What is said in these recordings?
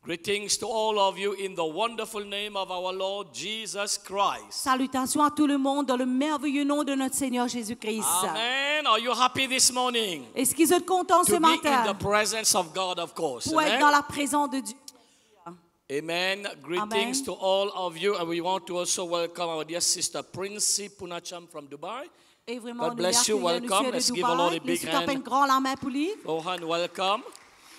Greetings to all of you in the wonderful name of our Lord Jesus Christ. Salutations à tout le monde dans le merveilleux nom de notre Seigneur Jésus-Christ. Amen. Are you happy this morning? Est-ce qu'ils sont contents ce To be in matin the presence of God, of course. pour être Amen. dans la présence de Dieu? Amen. Greetings Amen. to all of you, and we want to also welcome our dear sister Princey Punacham from Dubai. Et vraiment, God bless you. Welcome. Let's give the Lord a big hand. grand la main pour lui. Rohan, welcome.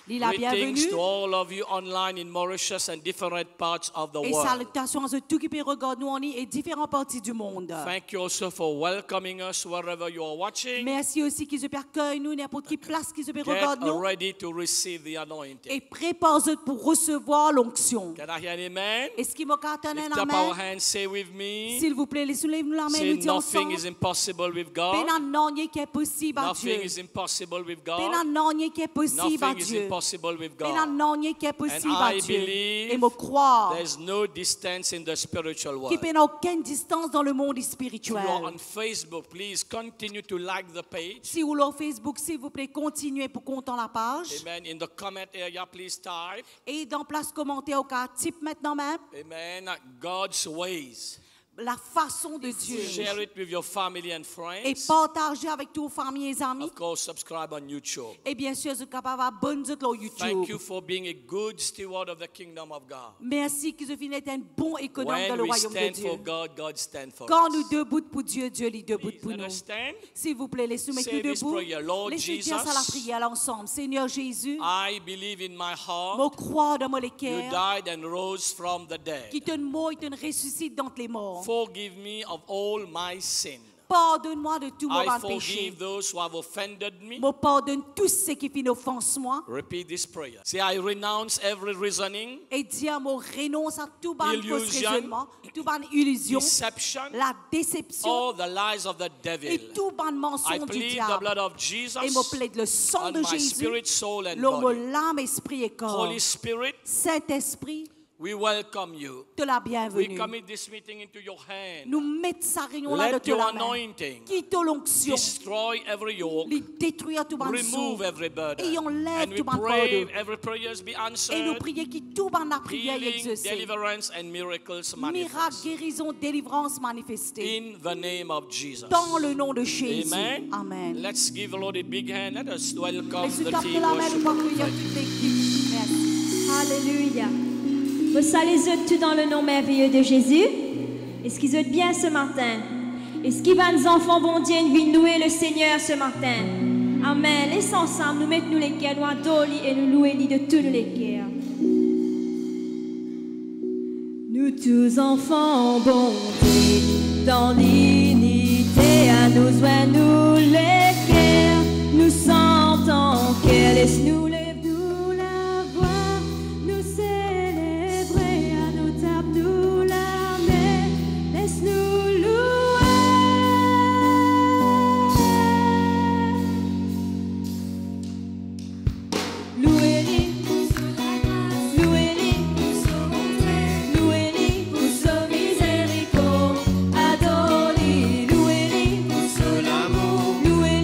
Dis la Greetings bienvenue. to all of you online in Mauritius and different parts of the Et world. salutations à tous qui regardent nous en ligne et différentes parties du monde. Thank you also for welcoming us wherever you are watching. Merci aussi qu'ils se accueillent nous n'importe quelle place qu'ils se Get regardent nous. ready to receive the anointing. Et prépare-eux pour recevoir l'onction. Can I hear an amen? Est-ce qu'il m'a qu'à Lift un up our amen? hands, say with me. S'il vous plaît, laissez-nous la main, Say nous disons nothing ensemble. is impossible with God. Pénan qui est possible à Dieu. Nothing is impossible with God. Pénan qui est possible à Nothing is Dieu. impossible with Pénan God. qui est possible And à I Dieu. believe Et me croire there's no distance in the spiritual qu'il world. n'y a aucune distance dans le monde If you're spirituel. on Facebook, please continue to like the page. Si vous êtes sur Facebook, s'il vous plaît, continuez pour compter la page. Amen. In the comment area, please type. Et dans place commentaire, au cas type maintenant même Amen. God's ways. la façon de Dieu. Share it with your family and Et friends. partagez avec tous vos familles et amis. Of course, subscribe on YouTube. Et bien sûr, vous êtes capable d'abonner sur Thank you YouTube. for being a good steward of the kingdom of God. Merci que vous finissez d'être un bon économe dans When le we royaume de stand Dieu. for God, God stands for Quand us. nous debout pour Dieu, Dieu est debout Please, pour let nous. us stand. S'il vous plaît, laissez-nous mettre Say this debout. prayer. Lord Laissez dire ça à la Jesus, prière ensemble. Seigneur Jésus, I believe in my heart me croire dans mon you cœur, died and rose from the dead. qui te mort et te ressuscite d'entre les morts. Forgive me of all my sin. Pardonne-moi de tous I mes péchés. forgive those who have offended me. Me pardonne tous ceux qui font offense moi. Repeat this prayer. Say, I renounce every reasoning, Et dire, me renonce à tout ban faux Illusion. raisonnement, tout ban illusion, deception, la déception all the lies of the et devil. tout ban I mensonge du plead the diable. blood of Jesus Et me plaide le sang on de my Jésus, spirit, soul, and l'homme, body. l'âme, esprit et corps. Holy Spirit, Saint-Esprit, we welcome you. te la We bienvenue. commit this meeting into your hand. Nous mettons sa réunion là de Let te your la main. anointing Quitte l'onction, destroy every yoke, les détruire tout ban remove sou. every burden. Et on lève And we tout ban pray fardeau. every prayers be Et nous answered. prions qui tout ban la prière Healing, exaucée. deliverance, and miracles Miracle, manifest. guérison, délivrance manifestée. In the name of Jesus. Dans le nom de Jésus. Amen. Amen. Let's give the Lord a big hand. Let us welcome Laisse-nous the taper team la main worship pour of accueillir faith. toute l'équipe. Merci. Alléluia. Vous saluez tout dans le nom merveilleux de Jésus. Est-ce qu'ils êtes bien ce matin? Est-ce qu'ils vont, nos enfants, vont dire une vie louer le Seigneur ce matin? Amen. Laissons ensemble, nous mettons les cœurs, nous adorons et nous louons de tous les cœurs. Nous tous enfants bonté, dans l'unité, à nous joindre les cœurs, nous sentons qu'elle laisse-nous lève-nous la voix, nous célébrer, à nous tape nous la main, laisse-nous louer. Louez-les, louez-les, louez-les pour son miséricorde, adorez-les, louez-les pour son amour, louez-les.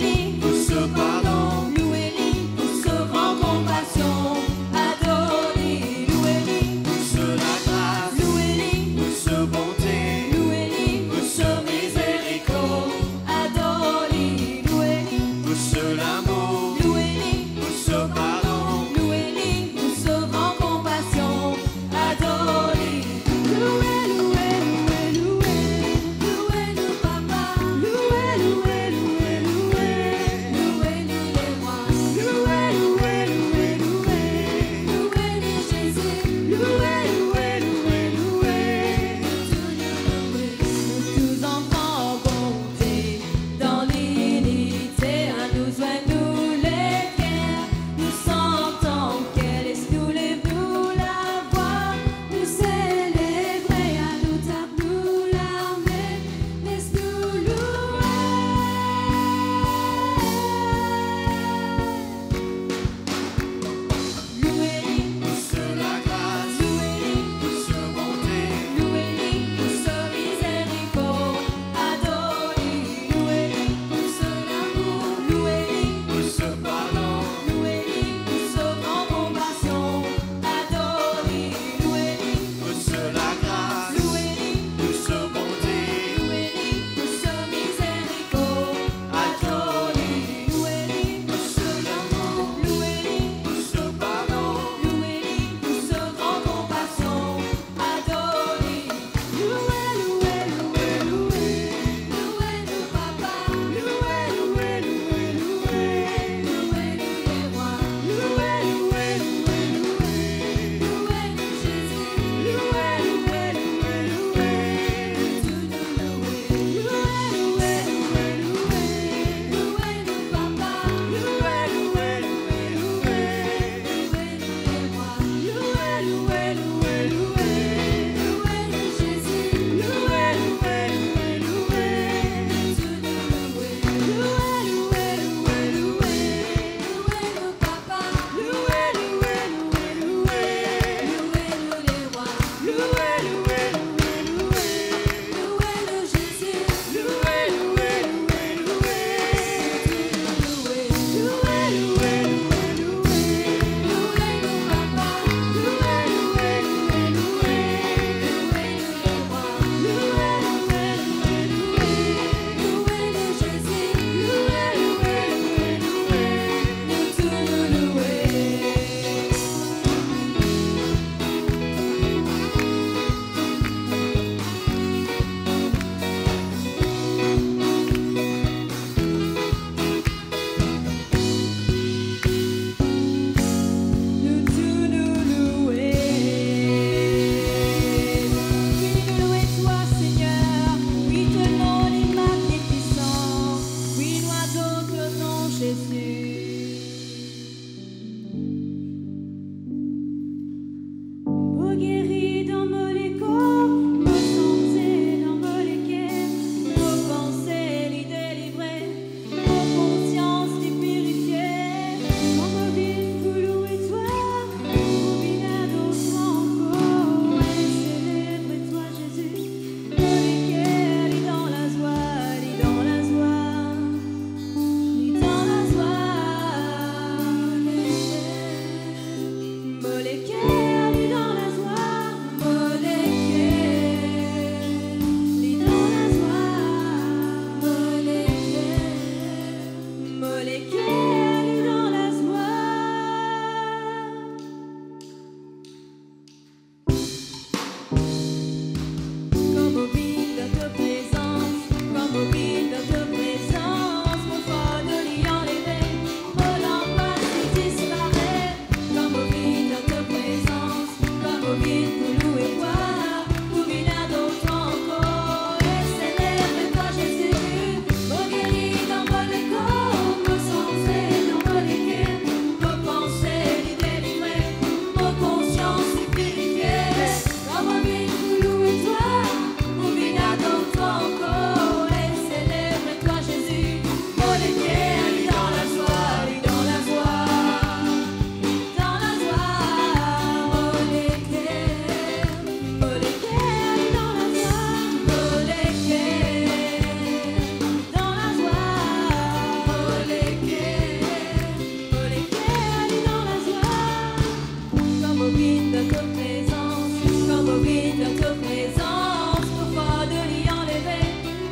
notre présence, comme au vide notre présence, nos fardeaux l'y enlever,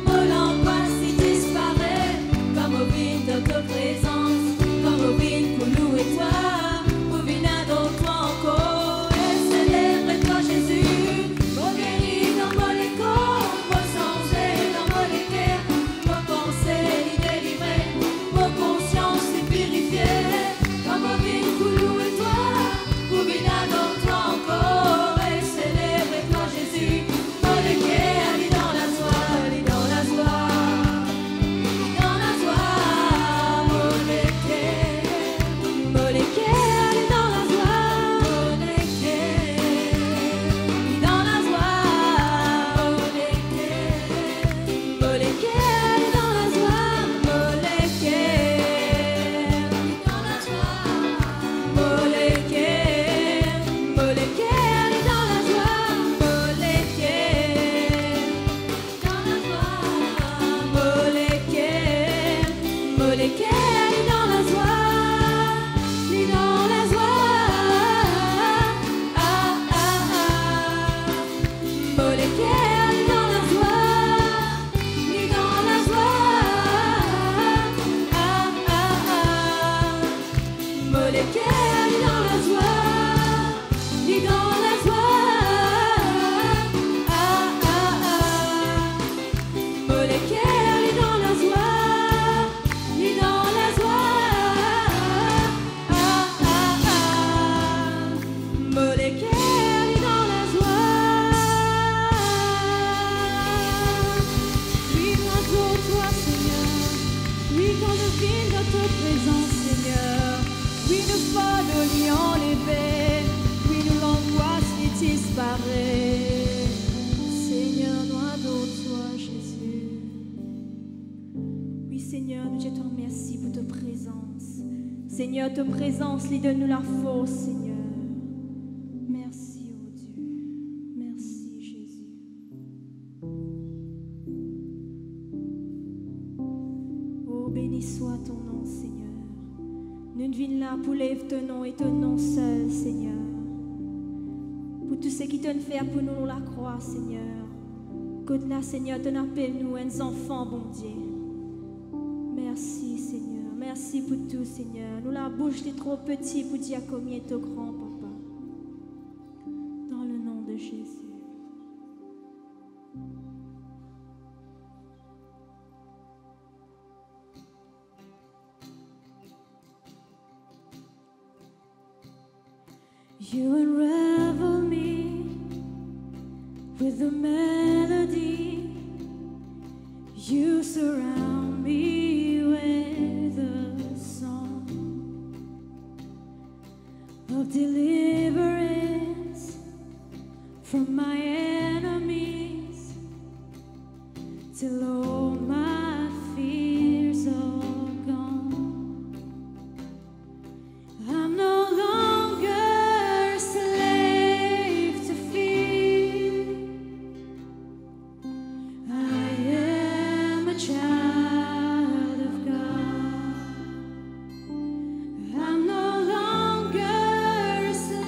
mon angoisse y disparaît, comme au vide notre présence, comme au vide pour louer toi, pour venir dans toi encore, et célébrer toi Jésus, mon guéri dans mon écho, mon changer dans mon équerre, mon pensée y délivrer, mon conscience y purifier, comme au vide pour louer toi, pour venir dans toi encore, et célébrer toi Jésus, mon équerre, lis dans la joie, lis dans la joie, lis dans la joie, mon équerre, mon équerre, lis dans la joie, mon équerre, lis dans la joie, mon équerre, mon équerre, lis dans la joie, mon équerre, lis dans la joie, mon équerre, mon équerre, lis dans la joie, mon équerre, dans la joie, mon équerre, mon équerre, lis dans la joie, lis dans la joie, ah ah ah, mon équerre, lis dans la joie, lis dans la joie, ah ah ah, mon équerre, lis dans la joie, lis dans la joie, ah ah ah, mon équerre, lis dans la joie, lis dans la joie, ah ah ah, mon équerre, lis dans la joie. Oui, grâce à toi, Seigneur. Oui, quand je vis dans ta présence, Seigneur. Oui, nous fardeaux l'y enlever. Oui, nous l'angoisse y disparaît. Seigneur, nous adorons toi, Jésus. Oui, Seigneur, nous te remercions pour ta présence. Seigneur, ta présence, lis donne-nous la force, Seigneur. Merci, oh Dieu. Merci, Jésus. Oh, béni soit ton nom, Seigneur. Nous ne venons là pour lever ton nom et ton nom seul, Seigneur. Pour tout ce qui te fait pour nous la croix, Seigneur. Côte là, Seigneur, te appelle nous un enfant, bon Dieu. Merci, Seigneur. Merci pour tout, Seigneur. Nous la bouche est trop petit pour dire combien tu es grand, Papa. Dans le nom de Jésus. You unravel me with a melody. You surround me with a song of deliverance from my enemies till all my fears are gone. I'm no longer a slave to fear. I am a child of God. I'm no longer a slave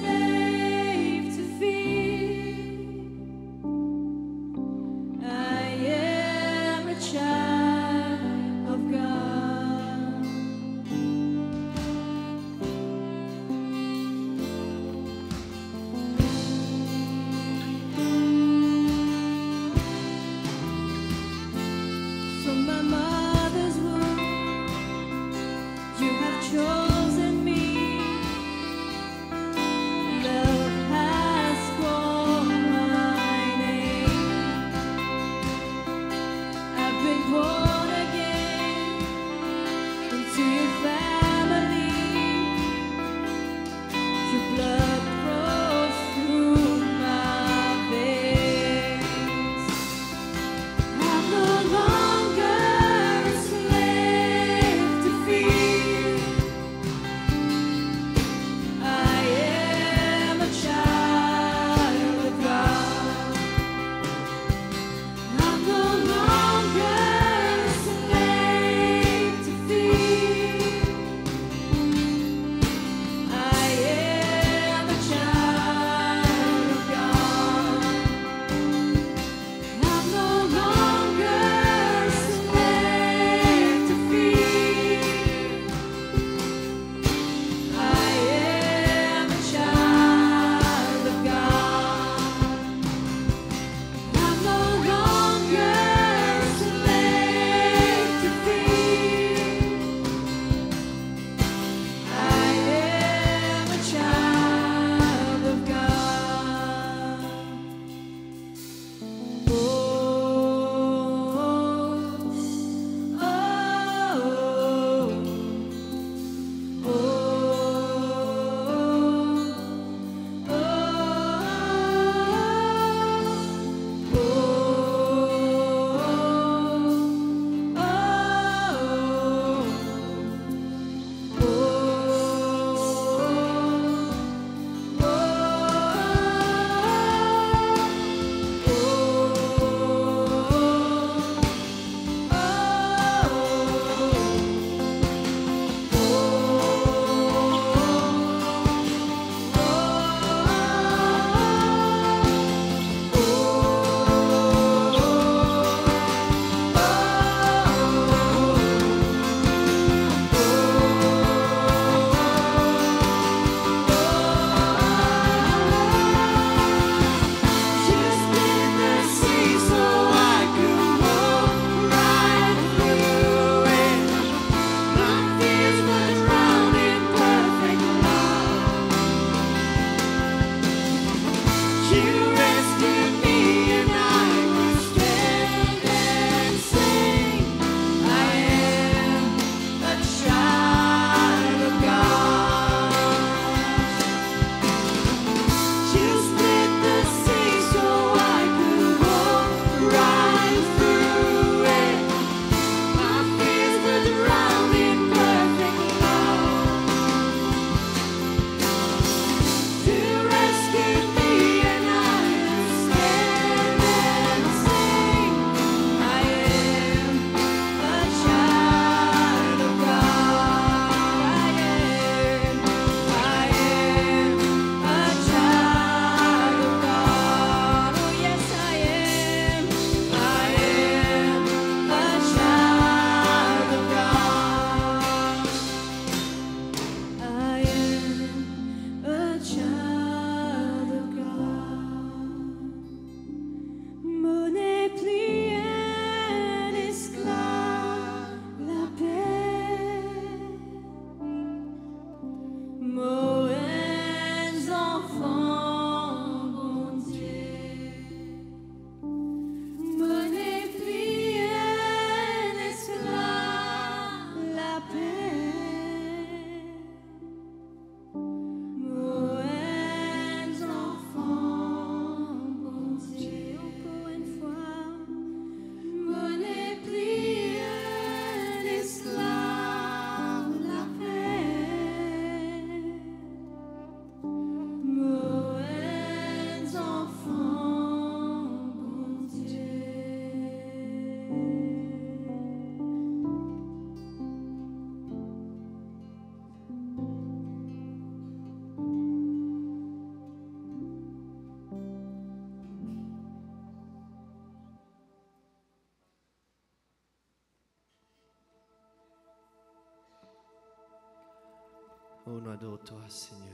on adore toi, Seigneur.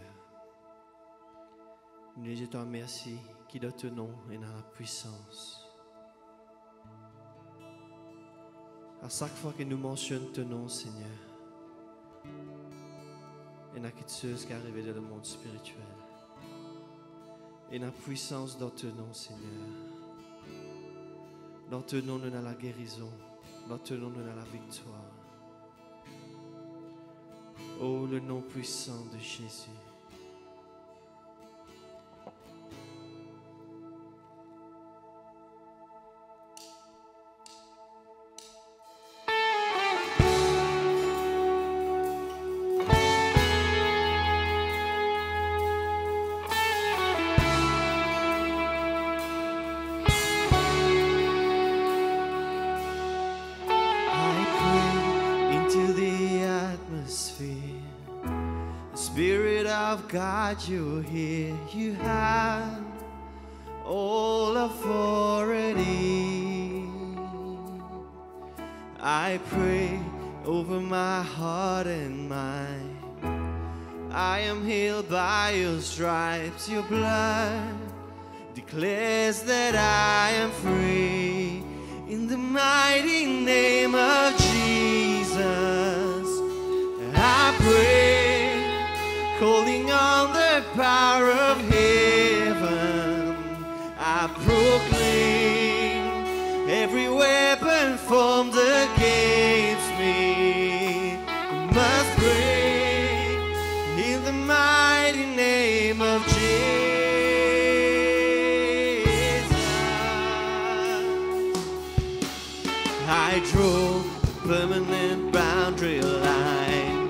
Nous disons toi merci qui dans ton nom et dans la puissance. À chaque fois que nous mentionnons ton nom, Seigneur, il y a quelque chose qui est arrivé dans le monde spirituel. Et la puissance dans ton nom, Seigneur. Dans ton nom, nous avons la guérison. Dans ton nom, nous avons la victoire. Oh, le nom puissant de Jésus. God, you're here, you have all authority. I pray over my heart and mind. I am healed by your stripes, your blood declares that I am free. In the mighty name of Jesus, I pray, calling on the power of heaven, I proclaim every weapon formed against me must break in the mighty name of Jesus. I draw a permanent boundary line.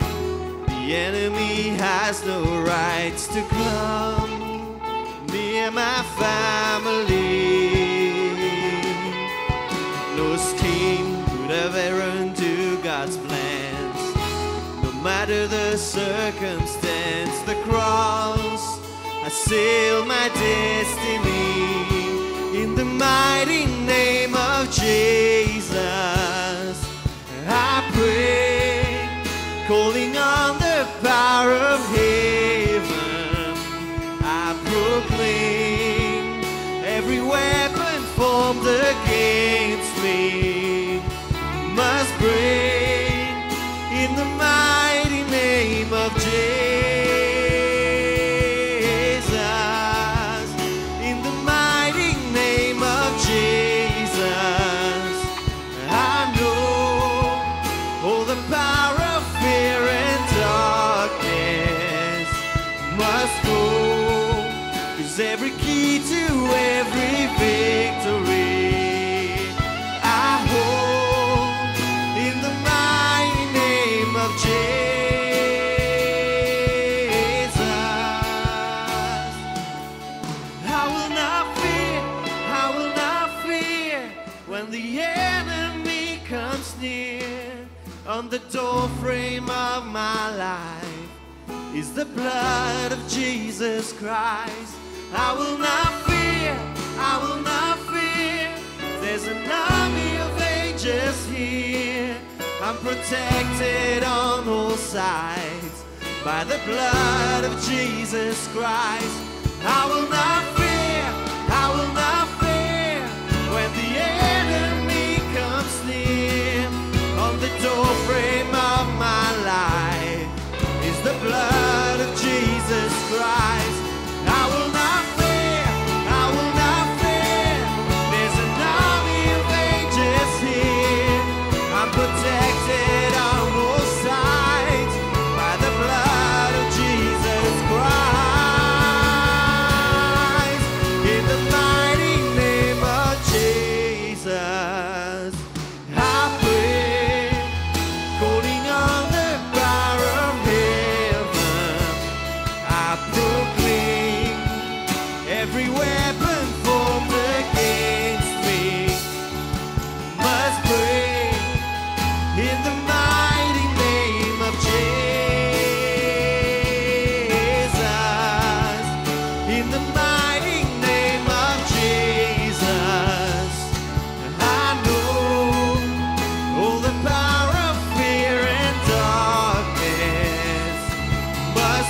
The enemy has no rights to come near my family. No scheme could ever undo God's plans. No matter the circumstance, the cross has sealed my destiny. In the mighty name of Jesus, I pray, calling on the power of heaven, I proclaim every weapon formed against me must break in the mighty name of Jesus. In the mighty name of Jesus, I know all the power of fear and darkness must go, 'cause every key to every victory I hold in the mighty name of Jesus. I will not fear, I will not fear when the enemy comes near. On the doorframe of my life is the blood of Jesus Christ. I will not fear, I will not fear. There's an army of angels here. I'm protected on all sides by the blood of Jesus Christ. I will not fear, I will not fear when the enemy comes near. On the doorframe of my life is the blood of Jesus Christ. I will not fear, I will not fear. There's an army of angels here. I'm protected on all sides by the blood of Jesus Christ. In the mighty name of Jesus, I pray, calling on the power of heaven, I proclaim every weapon formed against me must break in the mighty name of Jesus. In the mighty name of Jesus, I know all the power of fear and darkness must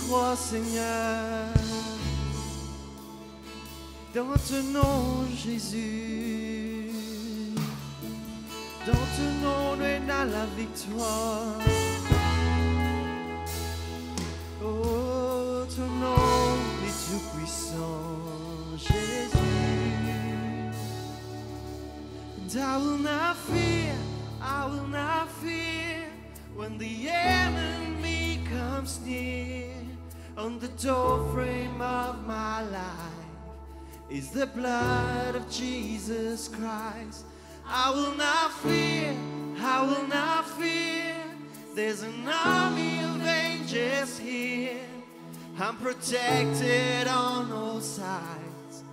crois, Seigneur. Dans ton nom, Jésus. Dans ton nom, on a la victoire. Oh, ton nom est tout puissant, Jésus. And I will not fear, I will not fear when the enemy comes near. On the doorframe of my life is the blood of Jesus Christ. I will not fear, I will not fear. There's an army of angels here. I'm protected on all sides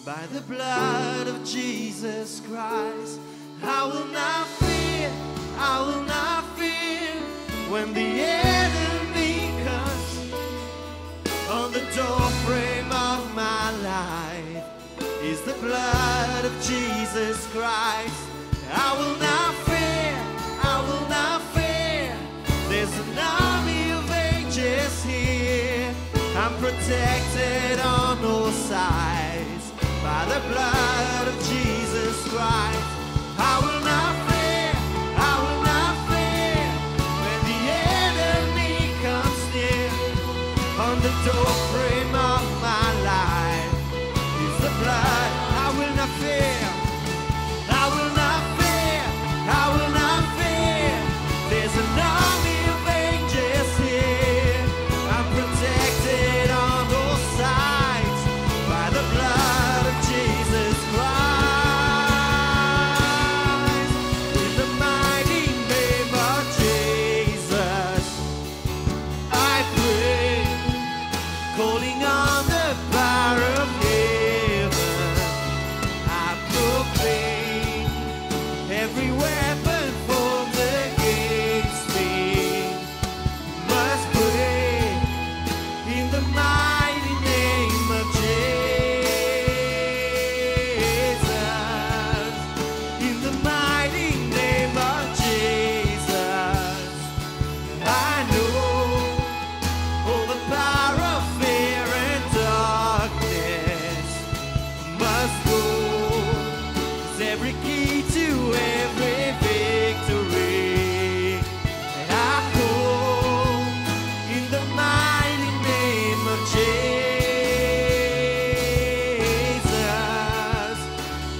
by the blood of Jesus Christ. I will not fear, I will not fear when the enemy comes. On the doorframe of my life is the blood of Jesus Christ. I will not fear, I will not fear. There's an army of angels here. I'm protected on all sides by the blood of Jesus Christ. I will not fear, I will not fear when the enemy comes near. On the doorframe of my life is the blood. I will not fear, I will not fear, I will not fear. There's an army of angels here. I'm protected on all sides by the blood of Jesus Christ. In the mighty name of Jesus, I pray, calling on the power of heaven. I proclaim every weapon formed against me must break in the mighty name of Jesus. In the mighty name of Jesus, I know all the power of fear and darkness must go. 'Cause every key to every victory I hold in the mighty name of Jesus.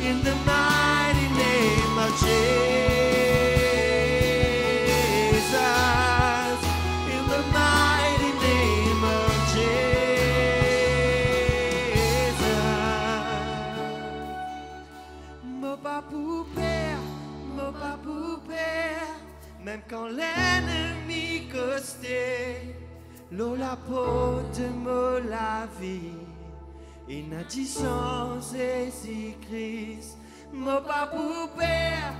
In the mighty name of Jesus. In the mighty name of Jesus. Mon papou père, même quand l'ennemi costait, l'eau la peau de me la vie, et n'a dit sans Jésus-Christ. Mon papou père,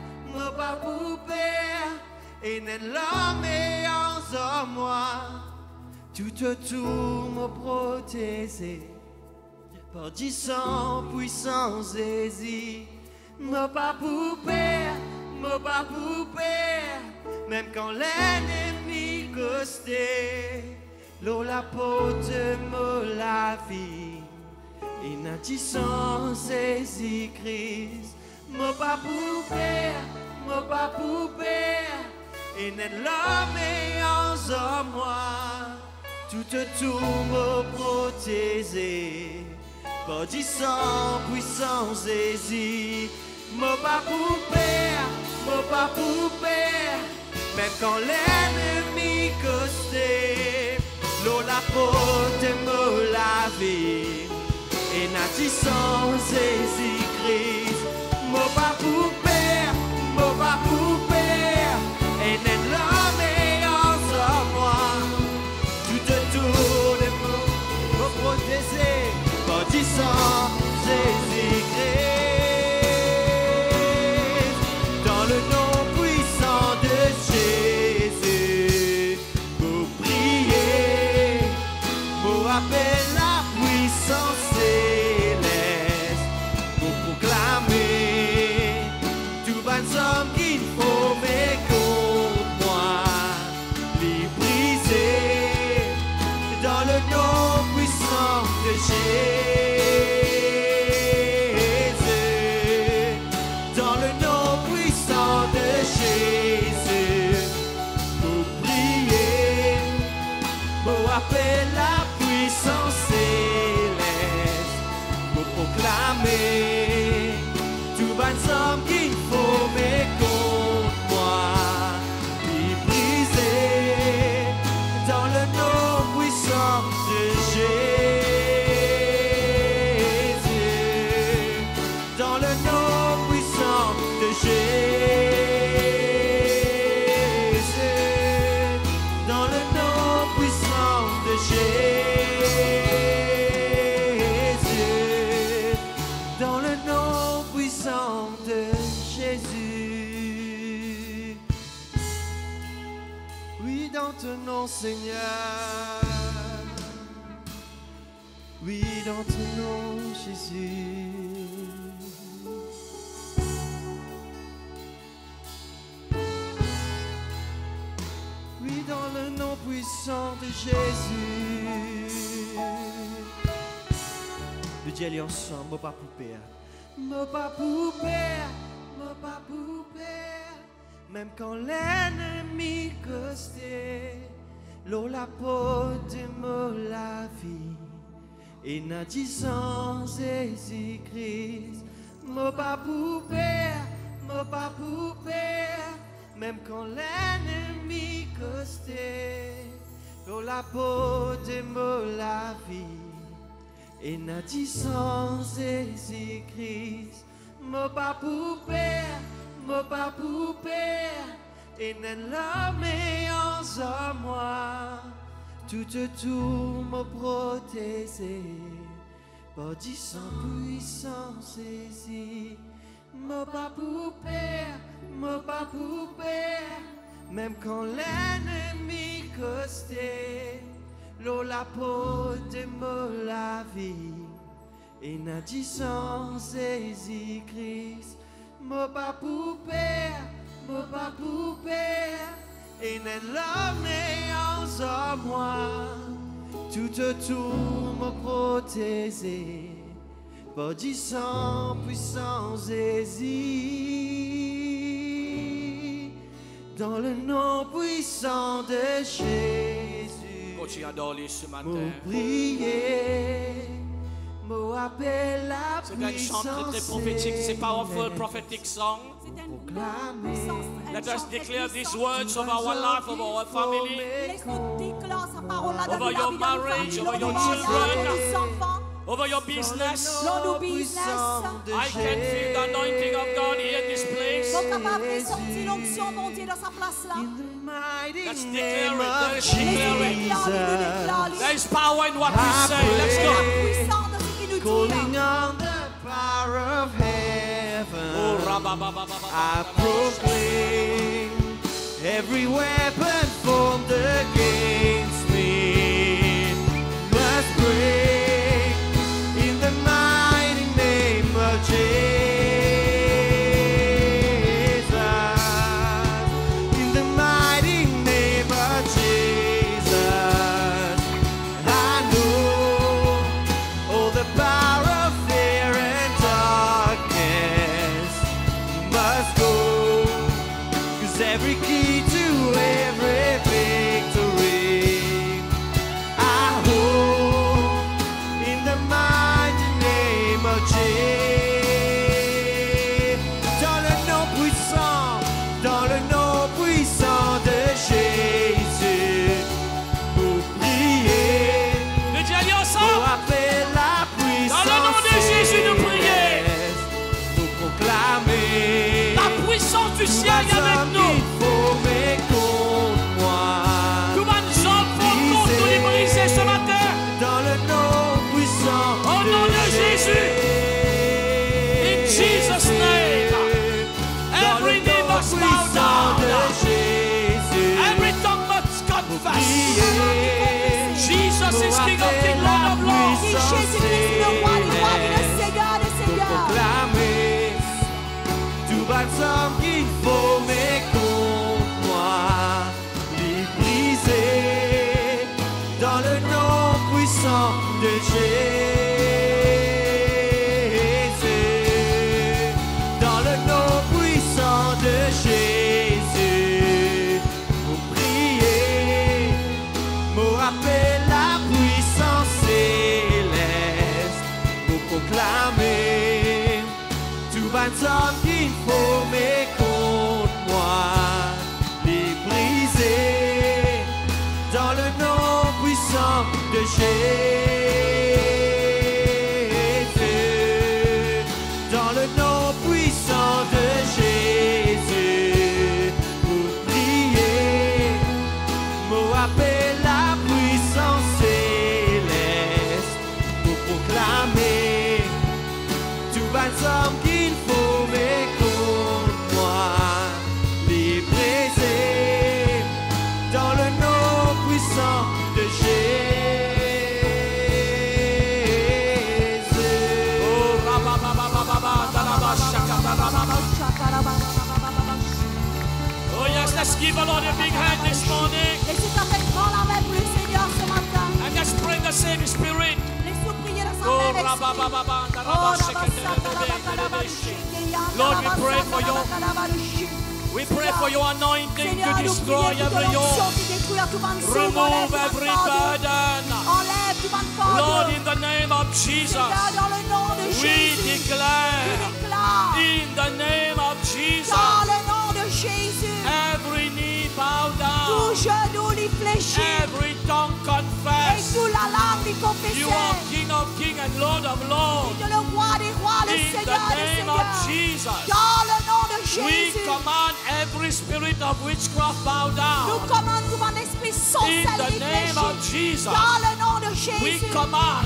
et n'est l'homme en moi, tout autour me protégé, par du sang puissant Jésus. Mon papou père, même quand l'ennemi costait, l'eau la peau de me la vie, et n'a dit sans Jésus-Christ. Mon papou père, et n'est l'homme en moi, tout autour me protégé, par du sang puissant Jésus. Mon papou père, même quand l'ennemi costait, l'eau la peau de me laver, et n'a dit sans Jésus-Christ. Mon papou père, et n'est l'homme en moi, tout autour de me protéger, par du sang Jésus-Christ. Dans le nom puissant de Jésus, pour prier, pour appeler la puissance céleste, pour proclamer Oui, dans ton nom, Seigneur. Oui, dans ton nom, Jésus. Oui, dans le nom puissant de Jésus. Nous disons aller ensemble, mon papa Père. Mon papa Père, mon papa Père. Même quand l'ennemi costé, l'eau la peau de la vie. Et n'a disant Jésus-Christ, mon papa Père, même quand l'ennemi costé, l'eau la peau de la vie. Et n'a disant Jésus-Christ, mon papa Père, et n'a l'homme en moi. Tout me protéger, par du sang puissant saisi. Mon papa Père, même quand l'ennemi costé, l'eau la peau de la vie, et n'a dit sans Jésus-Christ. Mon papa Père, et l'homme en moi, tout autour me protéger, par du sang puissant Jésus, dans le nom puissant de Jésus. Continue à adorer ce matin. Mon prier, mon appel à C'est un chant très prophétique. C'est powerful prophetic song. Let us declare these words over our life, over our family, over your marriage, over your children, over your business. I can feel the anointing of God here in this place. Let's declare it. There is power in what we say. Let's go. Calling on the power of heaven, I proclaim every weapon formed against me must break in the mighty name of Jesus. In the mighty name of Jesus, I know all the power of fear and darkness must go, 'cause every key to every victory I hold in the mighty name of Jesus. Dans le nom puissant de Jésus, pour prier, Les dieux, allez pour ensemble. appeler la puissance. Dans le nom de Jésus, nous prions. Pour proclamer La puissance du ciel est avec nous. Tout va nous en pour nous les briser ce matin. Dans le nom puissant Au nom de Jésus. In Jesus' name. Every knee must bow down. Every tongue must confess. Jesus is King of Kings, Lord of Lords. Proclamer tout baptême qu'il faut, mais contre moi, les briser dans le nom puissant de Jésus. Dans le nom puissant de Jésus, pour prier, me rappeler la puissance céleste, pour proclamer tout baptême qu'il faut, mais contre moi, les briser dans le nom puissant de Jésus. Dans le nom puissant de Jésus, pour prier, me rappeler la puissance céleste, pour proclamer tout baptême qu'il faut, mais contre moi, les briser dans le give the Lord a big hand this morning. Laissez ta main prendre la main pour le Seigneur ce matin. And let's pray the same spirit. Laissez-nous prier dans sa Oh, même esprit. rabababa, Oh, Lord, we pray for you. We pray for your anointing to destroy every yoke. Remove every burden. Enlève tout fardeau. Lord, in the name of Jesus, Dans le nom de we Jésus. declare, Déclare. in the name of Jesus, Dans le nom de Jésus. every knee bow Tout down, genou lui fléchit. every tongue Et confess. tout la langue lui You are confesse. King of Kings and Lord of Lords. Que le roi des rois, le In Seigneur the des name of seigneurs. Jesus, Dans le nom de we Jésus. command every spirit of witchcraft bow Nous down. commandons mon esprit In sorcellerie the name of fléchie. Jesus, Dans le nom de we Jésus. command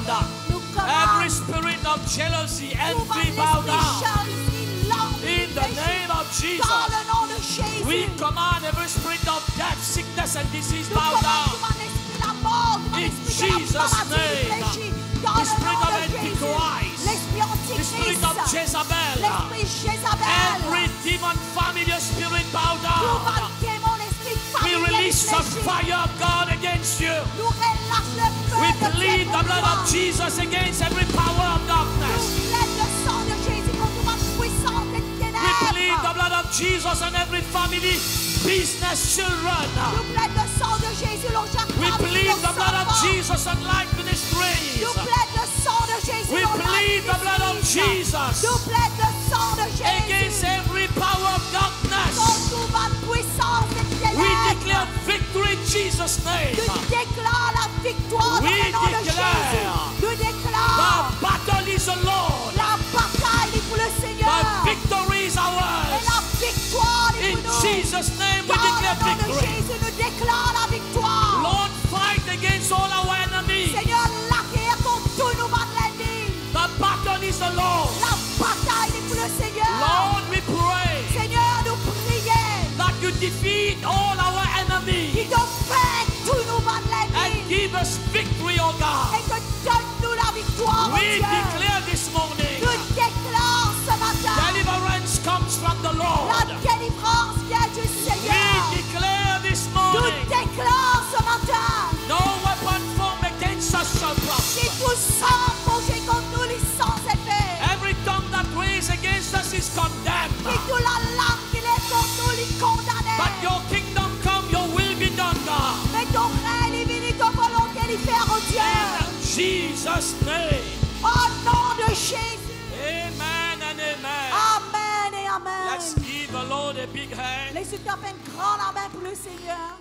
Nous every commandons spirit of jealousy, tout mon envy bow esprit down. jalousie, l'envie In the fléchie. name of Dans Jesus, le nom de Jésus. we command every spirit of death, sickness, and disease Nous bow commandons down. tout mon esprit la mort, tout mon In esprit de la Jesus' maladie name. fléchie. Dans The le spirit nom of de Jésus. Antichrist. L'esprit The spirit antichrist. of Jezebel, L'esprit Jézabel. every demon familiar spirit bow Tout down. mon démon, l'esprit We familier release the fléchit. fire of God against you. Nous relâche le feu We de Dieu plead the contre blood toi. of Jesus against every power of Nous darkness. plaide le sang de Jésus contre ma puissance des We plead the ténèbres. blood of Jesus on every family, business, children. Nous plaide le sang de Jésus sur chaque We famille, plead nos the blood of enfants. Jesus on life ministries. Nous plaide le sang de Jésus We sur la plead the blood of Jesus Nous plaide le sang de against Jésus every power of darkness. contre ma puissance des We ténèbres. declare victory in Jesus' name. Nous déclarons la victoire dans We le nom de declare Jésus. Nous The déclarons battle is the Lord. la bataille est pour le Seigneur. The victory is Et ours. la victoire est In pour nous. Jesus' name we Dans le declare nom de victory. Jésus, nous déclarons la victoire. Lord, fight against all our enemies. Seigneur, la guerre contre tous nos ennemis. The battle is the Lord. La bataille est pour le Seigneur. Lord, we pray Seigneur, nous prions. that you defeat all our enemies Qu'il te fait tous nos and ennemis. give us victory, oh God. Et que donne-nous la victoire, mon We Dieu. declare this morning Nous déclarons ce matin. deliverance comes from the La Lord. délivrance vient du We Seigneur. declare this Nous morning déclarons ce matin. no weapon formed against us shall Si prosper. tout sang forgé contre nous, les sans effet. Every tongue that raised against us is condemned. Si toute la langue qui est contre nous, les condamnés. But your kingdom come, your will be done, God. Mais ton règne est venu, ton volonté est faire, oh Dieu. In Jesus' name. Au nom de Jésus. Amen and amen. Amen et amen. Let's give the Lord a big hand. Laissez taper une grande la main pour le Seigneur.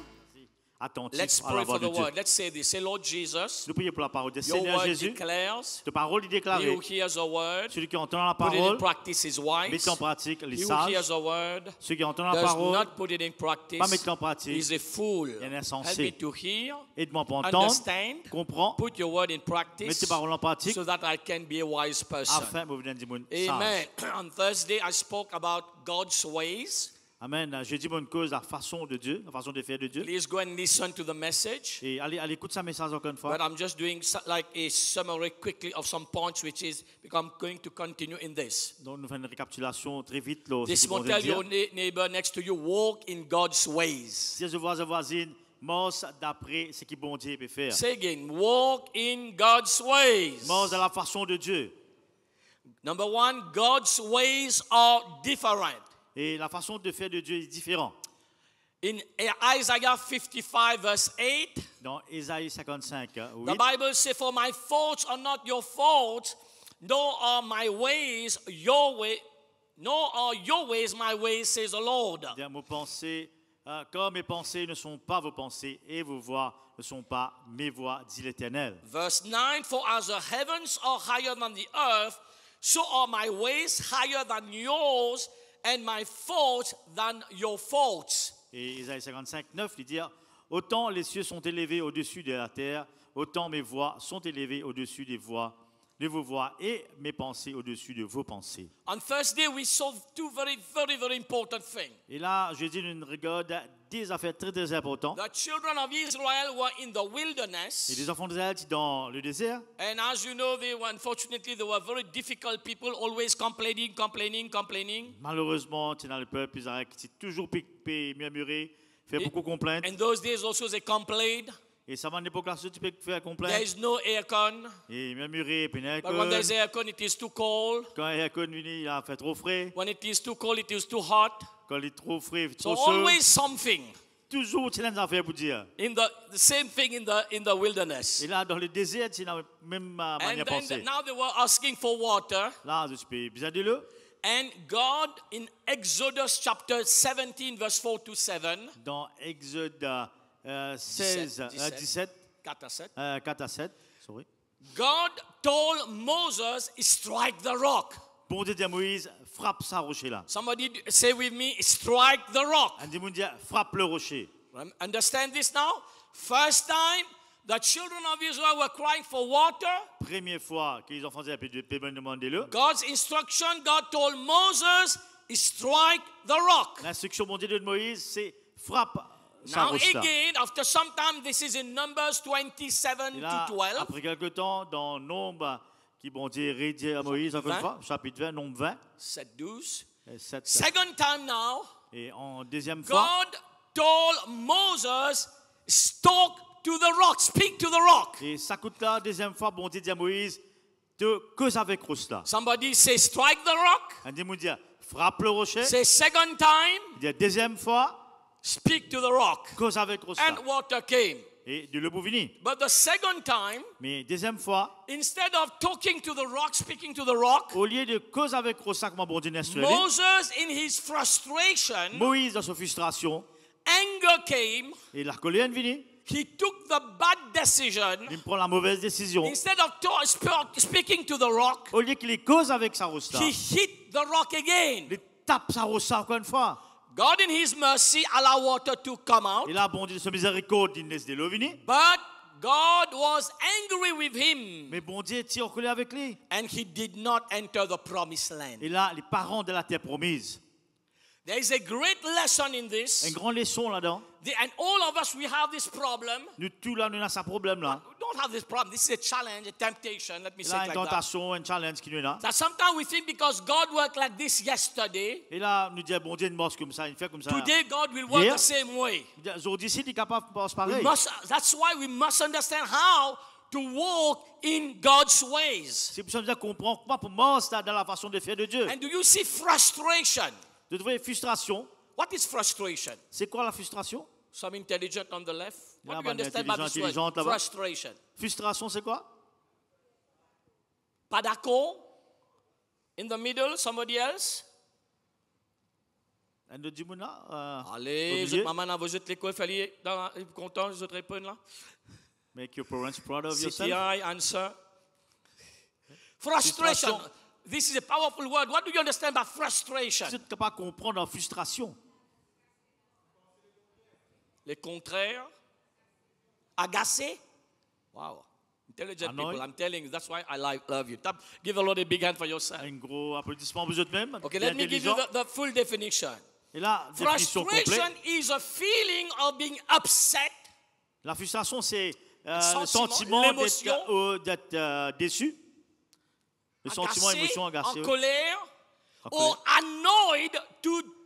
Attentif Let's à la pray voix for de the Dieu. word. Let's say this. Say, Lord Jesus, Nous prions pour la parole de your Seigneur word Jésus. declares, De parole est he déclarée. who hears a word, Celui qui entend la put it in parole, practice is wise. met en pratique les He who sages. hears a word, Ceux qui entendent la does parole, not put it in pas practice, mettre en pratique. is a fool. Il est Help insensé. me to hear, Aide-moi pour entendre, understand, comprends, put your word in mets practice tes paroles en pratique, so that I can be a wise person. afin de vous devenir des Amen. sages. On Thursday, I spoke about God's ways. Amen. Je dis bonne cause, la façon de Dieu, la façon de faire de Dieu. Please go and listen to the message. Et allez écoute sa message encore une fois. But I'm just doing like a summary quickly of some points, which is because I'm going to continue in this. Donc nous faisons une récapitulation très vite. Là, This ce qu'on will vient tell de your dire. neighbor next to you, walk in God's ways. Si je vois voisine, marche d'après ce que bon Dieu peut faire. Say again, walk in God's ways. Marche dans la façon de Dieu. Number one, God's ways are different. Et la façon de faire de Dieu est différente. In Isaiah 55, verse 8, Dans Ésaïe 55, the 8, Bible says, for my thoughts are not your thoughts, nor are my ways your way, nor are your ways my ways, says the Lord. dire, mes pensées, comme mes pensées ne sont pas vos pensées, et vos voix ne sont pas mes voix, dit l'Éternel. Verse 9, for as the heavens are higher than the earth, so are my ways higher than yours, and my thoughts than your thoughts. Et Ésaïe 55, 9, il dit, autant les cieux sont élevés au-dessus de la terre, autant mes voix sont élevées au-dessus des voix, de vos voix, et mes pensées au-dessus de vos pensées. On Thursday, we saw two very important things. Et là, je dis une regarde des affaires très très importantes. The children of Israel were in the Et wilderness, les enfants d'Israël étaient dans le désert. and as you know, unfortunately, they were very difficult people, always complaining. Malheureusement, tu es dans le peuple Israël qui est toujours murmuré, fait beaucoup de complaintes. In those days also they complained. Et ça va à une époque là, tu peux faire There complainte. is no aircon. Et même muré, puis But when there's aircon, it is too cold. quand il y a venu, il a fait trop frais. When it is too cold, it is too hot. Quand il est trop frais, So trop chaud. always something. Toujours, tu as des affaires pour dire. In the same thing in the wilderness. Et là, dans le désert, c'est la même And manière de then penser. now they were asking for water. Là, je peux besoin de l'eau. And God in Exodus chapter 17 verse 4 to 7. Dans Exode 16, 17, 4 à 7. 4 à 7, sorry. God told Moses, strike the rock. Bon Dieu dit à Moïse, frappe ça rocher là. Somebody say with me, strike the rock. Un dit, frappe le rocher. Understand this now? First time, the children of Israel were crying for water. Première fois qu'ils ont fait un peu de paiement demander l'eau. God's instruction, God told Moses, strike the rock. L'instruction bon Dieu de Moïse, c'est frappe ça Now rocher là. again, after some time, this is in Numbers 27 Et là, to 12. après quelque temps, dans Nombre, qui bon Dieu rédit à Moïse, encore 20. une fois, chapitre 20, Nombre 20, 7, 12. et 7. Second time now, Et en deuxième fois, God told Moses, talk to the rock, speak to the rock. et ça coûte là, deuxième fois, bon Dieu dit à Moïse, de cause avec roche là. Somebody say, strike the rock. Un dit, dit, frappe le rocher. Say, second time, Il dit, deuxième fois, speak to the rock. cause avec roche là. And water came. Et de l'eau pour venir. But the second time, Mais deuxième fois, instead of talking to the rock, speaking to the rock, au lieu de cause avec roche là, comment bon Dieu n'est Moses, in his frustration, Moïse, dans sa frustration, anger came. et la colère est venue, He took the bad decision. il prend la mauvaise décision. Instead of speaking to the rock, Au lieu qu'il les cause avec sa roche là, he hit the rock again. il tape sa roche là encore une fois. God in his mercy allowed water to come out. Et là, bon Dieu, de sa miséricorde, il laisse de l'eau venir. But God was angry with him. Mais bon Dieu tire en colère avec lui. And he did not enter the promised land. Et là, les parents de la terre promise. There is a great lesson in this. Une grande leçon là-dedans. And all of us, we have this problem. Nous tous là, nous avons ce problème là. We don't have this problem. This is a challenge, a temptation. Let me say Là, it une like that. tentation, un challenge qui nous est là. That sometimes we think because God worked like this yesterday, Et là, nous disons, bon Dieu, il marche comme ça, il fait comme ça. today God will work Yeah. the same way. Aujourd'hui, si il est capable de penser We pareil. that's why we must understand how to walk in God's ways. C'est pour ça que nous comprenons comment pour marcher dans la façon de faire de Dieu. And do you see frustration? De trouver frustration. What is frustration? C'est quoi la frustration? Some intelligent on the left. What Là, do you ben, understand by this word? intelligente là-bas. Frustration. Frustration, c'est quoi? Pas d'accord? In the middle, somebody else? Un autre monde là? Allez, au vous milieu? êtes maman, vous êtes l'école, fallait content, vous êtes répondre là. Make your parents proud of yourself. CTI, answer. Frustration. This is a powerful word. What do you understand by frustration? Vous êtes capable de comprendre la frustration. Le contraire. Agacé. Wow. Intelligent Annoyed. people, I'm telling you. That's why I love you. Give a Lord a big hand for yourself. Un gros applaudissement pour vous êtes-mêmes. Okay, let me give you the full definition. Et là, définition Frustration complète. is a feeling of being upset. La frustration, c'est le sentiment, sentiment l'émotion. d'être déçu. Le sentiment, Agacé, émotion, en agacé. colère, En or annoyed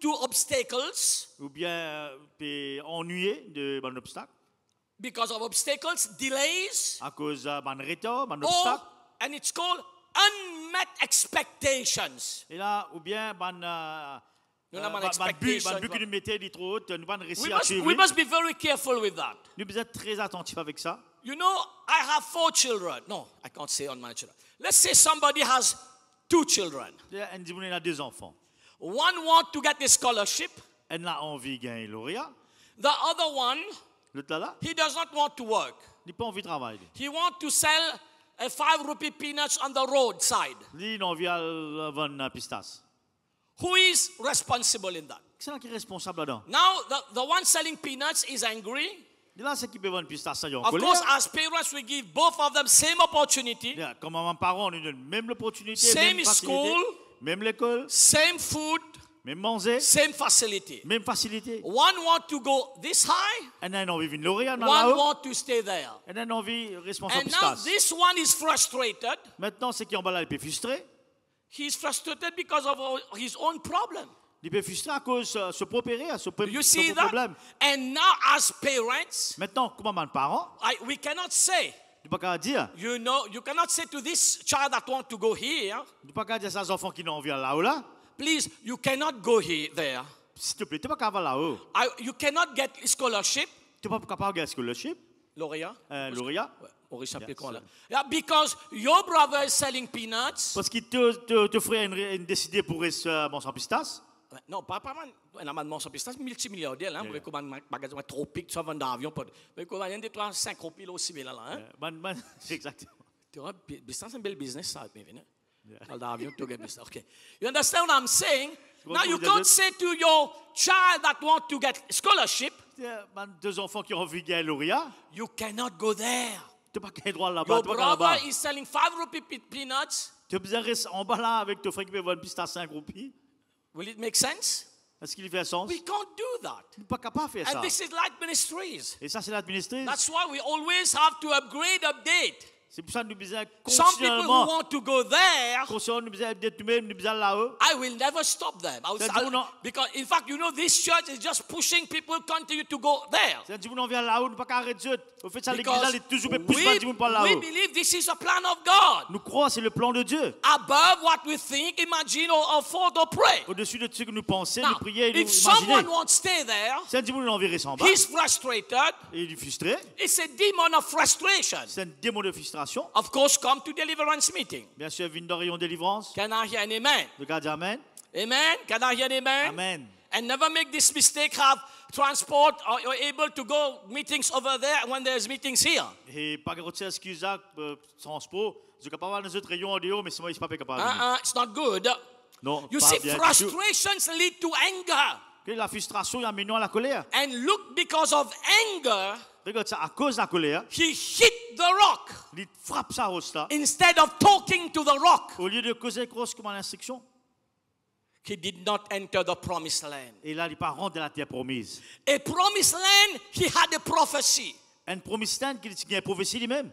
to obstacles. Ou bien ennuyé d'un obstacle. Because of obstacles, delays, À cause d'un retard, d'un or, obstacle. and it's called unmet expectations. Et là, ou bien Nous avons une but expectation. que nous mettons des trop hautes, nous pas We réussir à suivre. we must be very careful with that. Nous devons être très attentifs avec ça. You know, I have 4 children. No, I can't say on my children. Let's say somebody has 2 children. Un dimanche, a 2 enfants. One wants to get a scholarship. Elle a envie de gagner lauréat. The other one, L'autre là, he does not want to work. il n'a pas envie de travailler. He wants to sell 5 rupee peanuts on the roadside. Lui, il a envie de vendre pistas. Who is responsible in that? C'est qui est responsable là-dedans. Now, the one selling peanuts is angry. Et là, c'est qui peut vendre pistas, ça y est en Of course, colère. as parents, we give both of them same opportunity, Comme un parent, on lui donne même l'opportunité, Same même facilité, school. même l'école, same food, même manger, same facility. même facilité. One want to go this high, Elle a envie de venir lauréat dans one là-haut. want to stay there. Elle a envie responsable And now pistas. this one is frustrated. Maintenant, c'est qui en bas là, il peut frustrer. He's frustrated because of his own problem. Il peut frustrer à cause de ce propre à ce You see that? problème. And now as parents, Maintenant, comment les parents, we cannot say, tu ne peux pas dire, you know, you cannot say to this child that want to go here, tu ne peux pas dire à ces enfants qui n'ont envie là ou là, please, you cannot go here, there. s'il te plaît, tu ne peux pas aller là-haut. You cannot get scholarship, Tu ne peux pas avoir un scholarship, lauréat. lauréat, Ouais, Maurice appelle Yes, comment, là? sir. Yeah, because your brother is selling peanuts. parce qu'il te ferait une décider pour mon sans pistache. Non, pas un amendement sur pistas, multimilliardaire, hein, pour un magasin tropique, ça vend d'avion, mais qu'on a des 5 roupies aussi, là, hein. Exactement. Tu vois, pistas, c'est un bel business, ça, mais venez. D'avion, tu get business. Okay. You understand what I'm saying? Now, you can't say to your child that want to get scholarship, Deux enfants qui ont envie de gagner lauréat, you cannot go there. tu n'as pas droit là-bas, Your tu n'as pas là-bas. brother is selling 5 rupee peanuts. Tu as besoin de rester en bas là avec ton frère qui peut avoir une pistache 5 roupies. Will it make sense? Est-ce qu'il fait sens? We can't do that. Tu n'es pas capable de faire ça. And this is like ministries. Et ça, c'est l'administrer. That's why we always have to update. C'est pour ça que nous besoin Some people who continuellement. want to go there, Consciemment, nous besoin d'être nous-mêmes, nous besoin là-haut. I will never stop them. C'est du bon, Because in fact, you know, this church is just pushing people continue to go there. C'est du monde vient là-haut, nous pas qu'à arrêter Dieu. Au fait, ça l'église Because là, il est toujours plus pas du monde par we là-haut. believe this is a plan of God. Nous croyons c'est le plan de Dieu. Above what we think, imagine, or afford, or pray. Au-dessus de ce que nous pensons, Now, nous prions et nous if someone imaginons. won't stay there, C'est du monde qui enverrait sans bas. he's frustrated. Et il est frustré. It's a demon of frustration. C'est un démon de frustration. Of course, come to deliverance meeting. Bien sûr, vient de rayon délivrance. Can I hear an amen? Le gars dit Amen. Amen? Can I hear an amen? Amen. And never make this mistake, have transport or you're able to go meetings over there when there's meetings here. Et pas de retirer excuse transport. Je suis capable d'avoir nos autres rayons en dehors, mais c'est moi, je ne suis pas capable. It's not good. Non, You pas see, bien du tout. frustrations lead to anger. Que la frustration, il amène à la colère. And look, because of anger, Regarde ça, à cause de la colère, he hit the rock il frappe sa roche là. instead of talking to the rock. Au lieu de causer grosse comme l'instruction, He did not enter the promised land. et là, il part rentrer dans la terre promise. A promised land, he had a prophecy. Une promesse qui a une prophétie lui-même.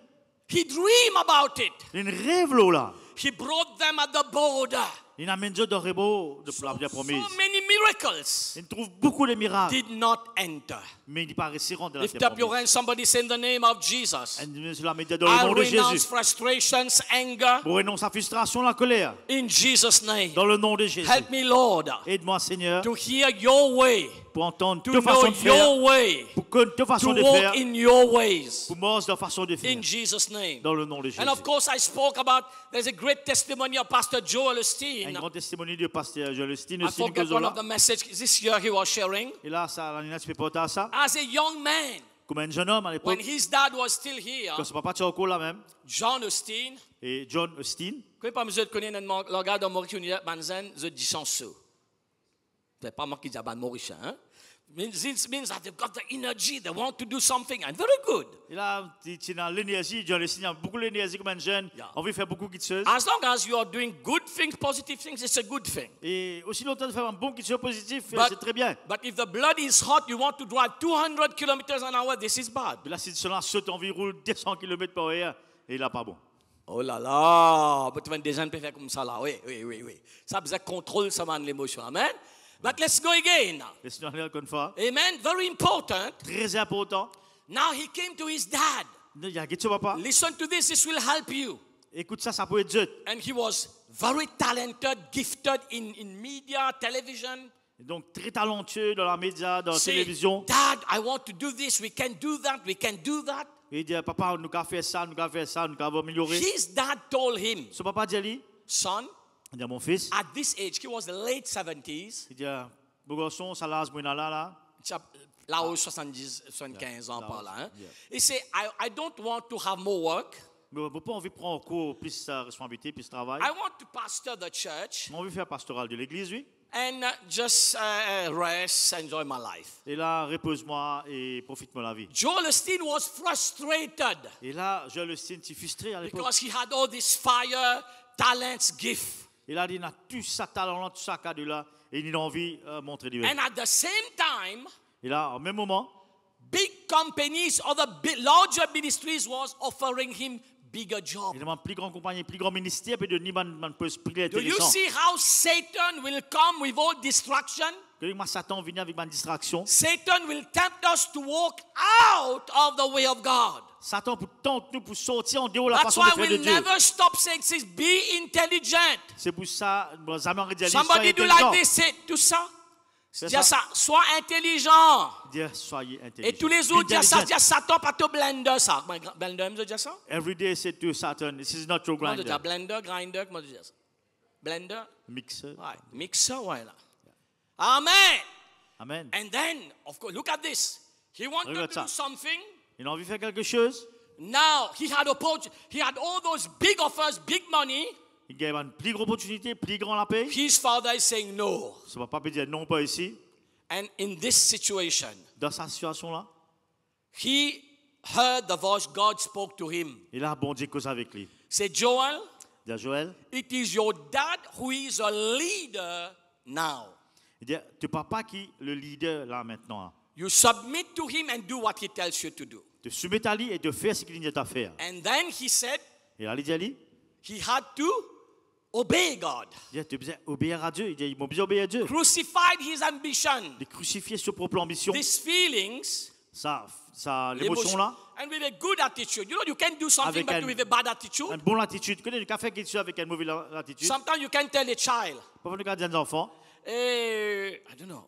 He dreamed about it. Il rêve là. He brought them at the border. Il amène Dieu dans le rebot de la terre promise. So many miracles Il trouve beaucoup de miracles, did not enter. mais il n'est pas resté rentrer dans la Lift terre up your promise. hand, somebody say in the name of Jesus. Et cela met dans le I nom de renounce Jésus. frustrations, anger, Pour renoncer à la frustration, la colère. in Jesus' name. Dans le nom de Jésus. Help me, Lord, Aide-moi, Seigneur, to hear your way, pour entendre to ta know façon de faire. your way, Pour que ta to façon de faire. walk in your ways, Pour marcher de la façon de in faire. Jesus' name. Dans le nom de Jésus. And of course, I spoke about, there's a great testimony of Pastor Joel Un Osteen. grand testimony de pasteur Joelstein I aussi. forget one of the messages this year he was sharing. Et là, ça, la Nina, tu peux porter à ça. As a young man, Comme un jeune homme à when l'époque, his dad was still here, quand son papa était encore là même, John Osteen, et John Osteen, quand pas mesure de connaître le regard de Maurice Unidad Banzen, je dis sans ce. C'est pas moi qui dis à Maurice, hein? It means that they've got the energy, they want to do something, and very good. et là, tu as l'énergie, John Osteen a beaucoup d'énergie comme un jeune, Yeah. on veut faire beaucoup de choses. As long as you are doing good things, positive things, it's a good thing. Et aussi longtemps de faire un bon quelque chose positif, But- c'est très bien. But if the blood is hot, you want to drive 200 kilometers an hour, this is bad. Mais là, si cela saute environ 200 km par heure, et là, pas bon. Oh là là, but when des gens peuvent faire comme ça là, oui. Ça besoin de contrôle, ça mène l'émotion, amen. But let's go again. Laisse-nous aller encore une fois. Amen, very important. Très important. Now he came to his dad. Il y a quelque chose, papa. Listen to this will help you. Écoute ça, ça peut être Dieu. And he was very talented, gifted in media, television. Et donc, très talentueux dans la média, dans la Say, télévision. Dad, I want to do this, we can do that, we can do that. Et il dit, papa, nous avons fait ça, nous avons fait ça, nous avons amélioré. His dad told him, Son papa dit, lui, son, il dit, mon fils, at this age, he was the late 70s, il dit, mon garçon, ça lâche, moi, là. là où 70, 75 ans là, par là. Hein? yeah. He said, I don't want to have more work. Mais on n'a pas envie de prendre en cours plus de responsabilité, plus de travail. I want to pastor the church On veut faire pastoral de l'église, oui. and just rest, enjoy my life. Et là, repose-moi et profite-moi de la vie. Joel Osteen was frustrated Et là, je le signe, tu es frustré à l'époque. because he had all this fire, talents, gift. Et là, il a tout ça talent, tout ça cadeau là, et il a envie de montrer du bien. And at the same time, Et là, au même moment, big companies or the larger ministries was offering him bigger job. Il demande plus grande compagnie, plus grand ministère, puis de ni man peut prier Do you intéressant. see how Satan will come with all distraction? Que moi Satan vient avec ma distraction. Satan will tempt us to walk out of the way of God. Satan pour tenter nous pour sortir en dehors de la That's façon de why faire de we'll Dieu. never stop saying, says, be intelligent. C'est pour ça, nous jamais redire Somebody do like this, say tout ça. C'est Dis ça. ça, sois intelligent. Dire soyez intelligents. Et tous les autres, dis ça, Intelligent. dis Satan, pas ton blender, ça. Blender, je dis ça? Every day say to Satan, this is not your Comment tu dis grinder. blender, grinder, comment tu dis ça? Blender? Mixer. Ouais, mixer, ouais, là. Amen. Amen. And then, of course, look at this. He wanted Regarde to do ça. something. Il a envie de faire quelque chose. Now, he had all those big offers, big money. Il gagne une plus grande opportunité, plus grand la paix. His father is saying no. Ça va pas dire non pas ici. And in this situation, Dans cette situation-là, he heard the voice, God spoke to him. il a bon Dieu cause avec lui. Say, Joel, Il dit à Joël, it is your dad who is a leader now. il dit, tu papa qui est le leader là maintenant. You submit to him and do what he tells you to do. Te soumettre à lui et te faire ce qu'il dit à faire. And then he said Et là, il dit à lui, he had to obey God. il dit, tu dois obéir à Dieu. Il dit, ils m'ont besoin d'obéir à Dieu. Crucified his ambition. De crucifier sa propre ambition. These feelings, Ça, l'émotion là, and with a good attitude. You know, you can do something Avec but un- with a bad attitude. une bonne attitude. Tu connais, tu as fait quelque chose avec une mauvaise attitude. Sometimes you can tell a child, Parfois, nous avons des enfants. I don't know,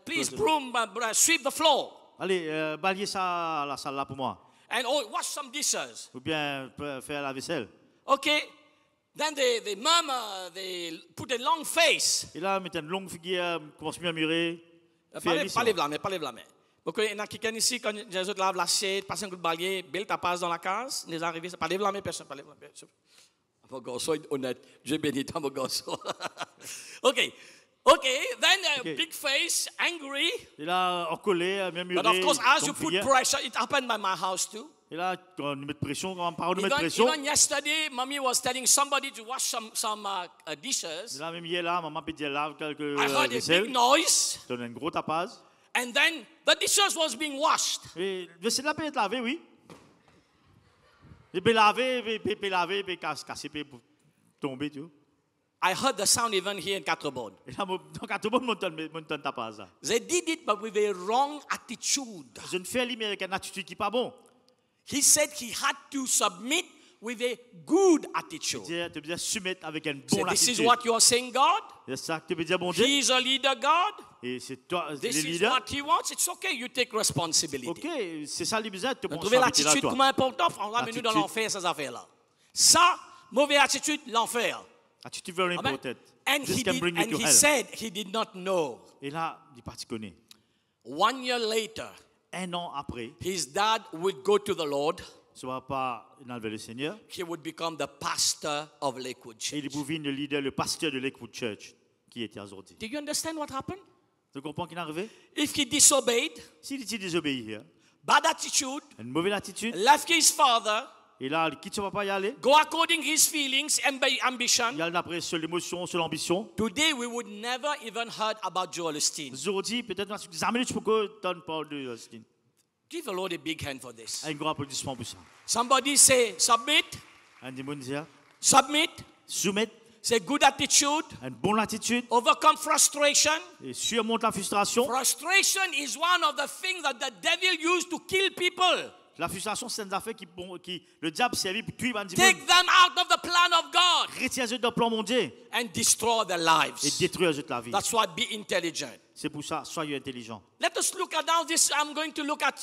please broom, sweep the floor. Allez, balayer ça, la salle là pour moi. And oh, wash some dishes. Ou bien faire la vaisselle. Okay. Then they murmur, they put a long face. Et là, mettre une longue figure, commence à murmurer. Parlez la main, parlez la main. Donc, il y en a quelqu'un ici, quand les autres lavent l'assiette, passent un coup de balai, Bill, tu passes dans la case, les arrivés, parlez la main, personne, parlez la main. Mon garçon, sois honnête, Dieu bénit ton mon garçon. Okay, then Okay. big face, angry. Et là, en colère, murmurer. But of course, as you longue put figure. pressure, it happened by my house too. Et là, quand on met de pression, quand on parle de mettre Even, pression. even yesterday, mommy was telling somebody to wash some Et dishes. là, même hier, là, maman peut dire lave quelques I heard a vaisselles. big noise, Donne un gros tapage. and then the dishes was being washed. Et le vaisselle là peut être lavé, oui. Il peut laver, il peut laver, il peut casser, il peut tomber, tu vois. I heard the sound even here in Catrobon. Et là, donc, tout le monde monte tapage là. They did it, but with a wrong attitude. Je ne fais lui, mais avec une attitude qui n'est pas bon. He said he had to submit with a good attitude. Tu peux dire soumettre avec une So bonne this is attitude. what you are saying, God. C'est ça que tu peux dire, bon Dieu. He is a leader, God. Et c'est toi, This le is leader. what he wants. It's okay. You take responsibility. Ok, c'est ça les besoins, tu Vous prends trouvez ça l'attitude toi. comme important? On va venir dans L'attitude. l'enfer, ces affaires-là. Ça, mauvaise attitude, l'enfer. Attitude very Amen. important. And This he can did, bring you and to he hell. said he did not know. Et là, il parti connaît. 1 year later, Un an après, his dad would go to the Lord. ce ne va pas enlever le Seigneur. He would become the pastor of Lakewood Et il Church. devient le leader, le pasteur de Lakewood Church, qui était aujourd'hui. Do you understand what happened? Tu comprends qu'il est arrivé? If he disobeyed, S'il était désobéi, bad attitude, une mauvaise attitude, left his father, et là, qui ne va pas y aller? go according his feelings and by Il ambition, y a d'après sur l'émotion, sur l'ambition. today we would never even heard about Joel Osteen. Aujourd'hui, peut-être, jamais tu peux parler de Austin. Give the Lord a big hand for this. Un grand applaudissement pour ça. Somebody say, submit, Un démon dit, submit, soumettre, say good attitude, une bonne attitude, overcome frustration. et surmonte la frustration. Frustration is one of the things that the devil used to kill people. La frustration, c'est une affaire qui le diable servit pour tuer les gens. Take them out of the plan of God Retirer dans le plan mondial and destroy their et lives. détruire la vie. That's why be intelligent. C'est pour ça, soyez intelligents. Let us look at now this. I'm going to look at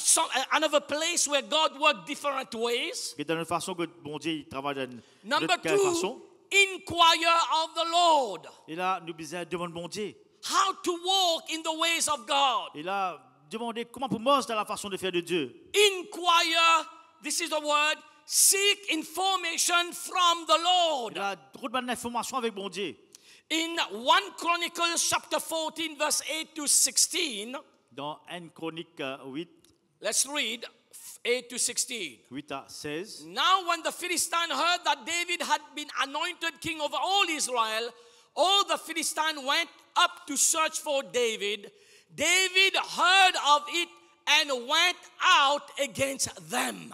another place where God worked different ways. Et dans une façon que bon Dieu il travaille d'une Number quelle façon. 2, inquire of the Lord. Et là, nous besoin demander bon Dieu. How to walk in the ways of God. Et là, demander comment pour marcher dans la façon de faire de Dieu. Inquire, this is the word, seek information from the Et Lord. là, trop de bonnes informations avec bon Dieu. In 1 Chronicles chapter 14, verse 8 to 16, Dans 1 Chronique 8, let's read 8 to 16. 8 à 16. Now when the Philistines heard that David had been anointed king over all Israel, all the Philistines went up to search for David. David heard of it and went out against them.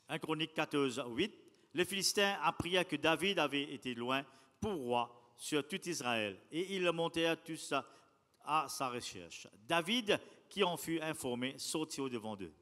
1 Chronique 14, 8. Les Philistins apprirent que David avait été loin pour roi sur tout Israël, et ils montèrent tous à sa recherche. David, qui en fut informé, sortit au-devant d'eux.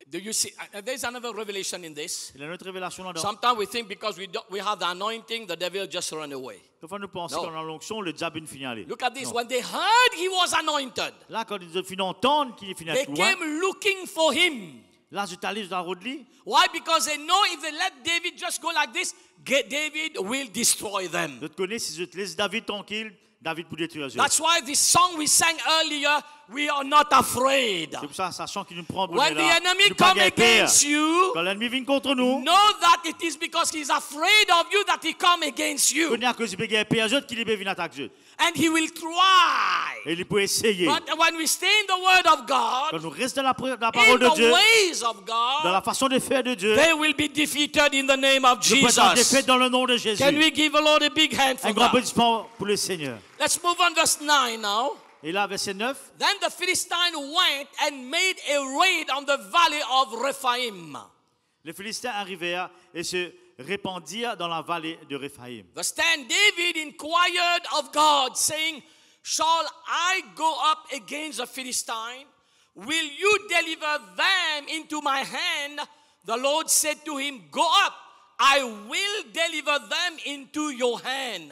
Do you see? There's another revelation in this. Il y a une autre révélation là-dedans. Sometimes we think because we have the anointing, the devil just run away. Parfois, nous pensons No. qu'on a l'onction, le diable finit aller. Look at this. Non. When they heard he was anointed, Là, quand ils ont fini d'entendre qu'il finit à they être loin, came looking for him. là, je suis allé dans la route de lui. Why? Because they know if they let David just go like this, David will destroy them. Je te connais, si je te laisse David tranquille, David peut détruire les autres. That's why this song we sang earlier, we are not afraid. C'est pour ça, sachant qu'il nous prend pour When the là, enemy nous pas come gagner peur. against you, Quand l'ennemi vient contre nous, know that it is because he's afraid of you that he come against you. connais que je peux gagner peur, autres qui les viennent attaquer. And he will try. Et il peut essayer. But when we stay in the word of Quand God, nous restons dans la in parole de the Dieu, ways of dans la God, façon de faire de Dieu, they will be defeated in the name of nous pouvons être Jesus. défaits dans le nom de Jésus. Can we give the Lord a big hand Un for grand that? applaudissement pour le Seigneur. Let's move on verse 9 now. Et là, verset 9. Then the Philistine went and made a raid on the valley of Rephaim. Les Philistins arrivèrent et se répandirent dans la vallée de Réphaïm. Verse 10, David inquired of God, saying, Shall I go up against the Philistine? Will you deliver them into my hand? The Lord said to him, Go up, I will deliver them into your hand.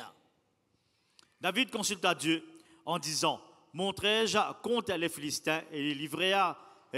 David consulta Dieu en disant, Monterai-je contre les Philistins et les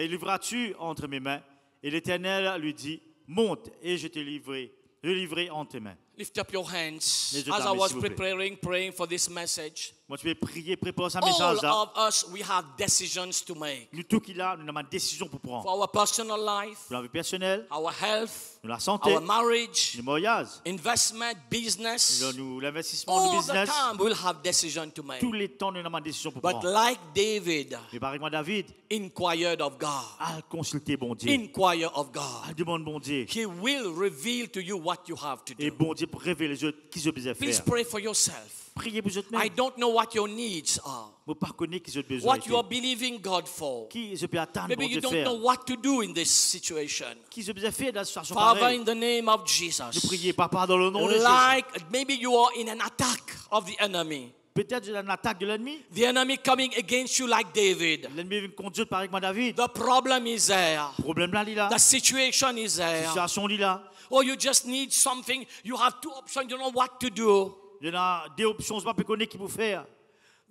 livreras-tu entre mes mains? Et l'Éternel lui dit, Monte et je te livrerai entre tes mains. Lift up your hands. Les yeux As I fermés, was s'il vous plaît. praying for this message, Moi, tu peux prier, préparer un all message là. of us, we have decisions to make. Nous, tout qu'il a, nous avons une décision pour prendre. For our personal life, Pour la vie personnelle, our health, nous la santé, our marriage, le mariage, investment, business. nous l'investissement, le All the business. time we'll have decision to make. Tous les temps, nous avons une décision pour But prendre. like David, Mais par exemple, David inquired of God. a consulté bon Dieu. Inquire of God. A demandé bon Dieu. He will reveal to you what you have to Et do. bon Dieu pour révéler les autres qui je besoin Please faire. pray for yourself. Priez pour les autres I même. don't know what your needs are. Vous ne connaissez qui je besoin. What you are believing God for. Qui je peux attendre Maybe bon you Dieu don't faire. know what to do in this situation. Qui je besoin faire dans cette situation Father, pareille. in the name of Je Jesus. prie, Papa, dans le nom de Jésus. Like maybe you are in an attack of the enemy. Peut-être j'ai une attaque de l'ennemi. The enemy coming against you like David. L'ennemi vient contre Dieu par exemple David. The problem is there. Le problème là, il est là. The situation is La there. situation il est là. Or you just need something. You have two options. You don't know what to do. Il y a deux options, je ne sais pas connaître qui vous faire.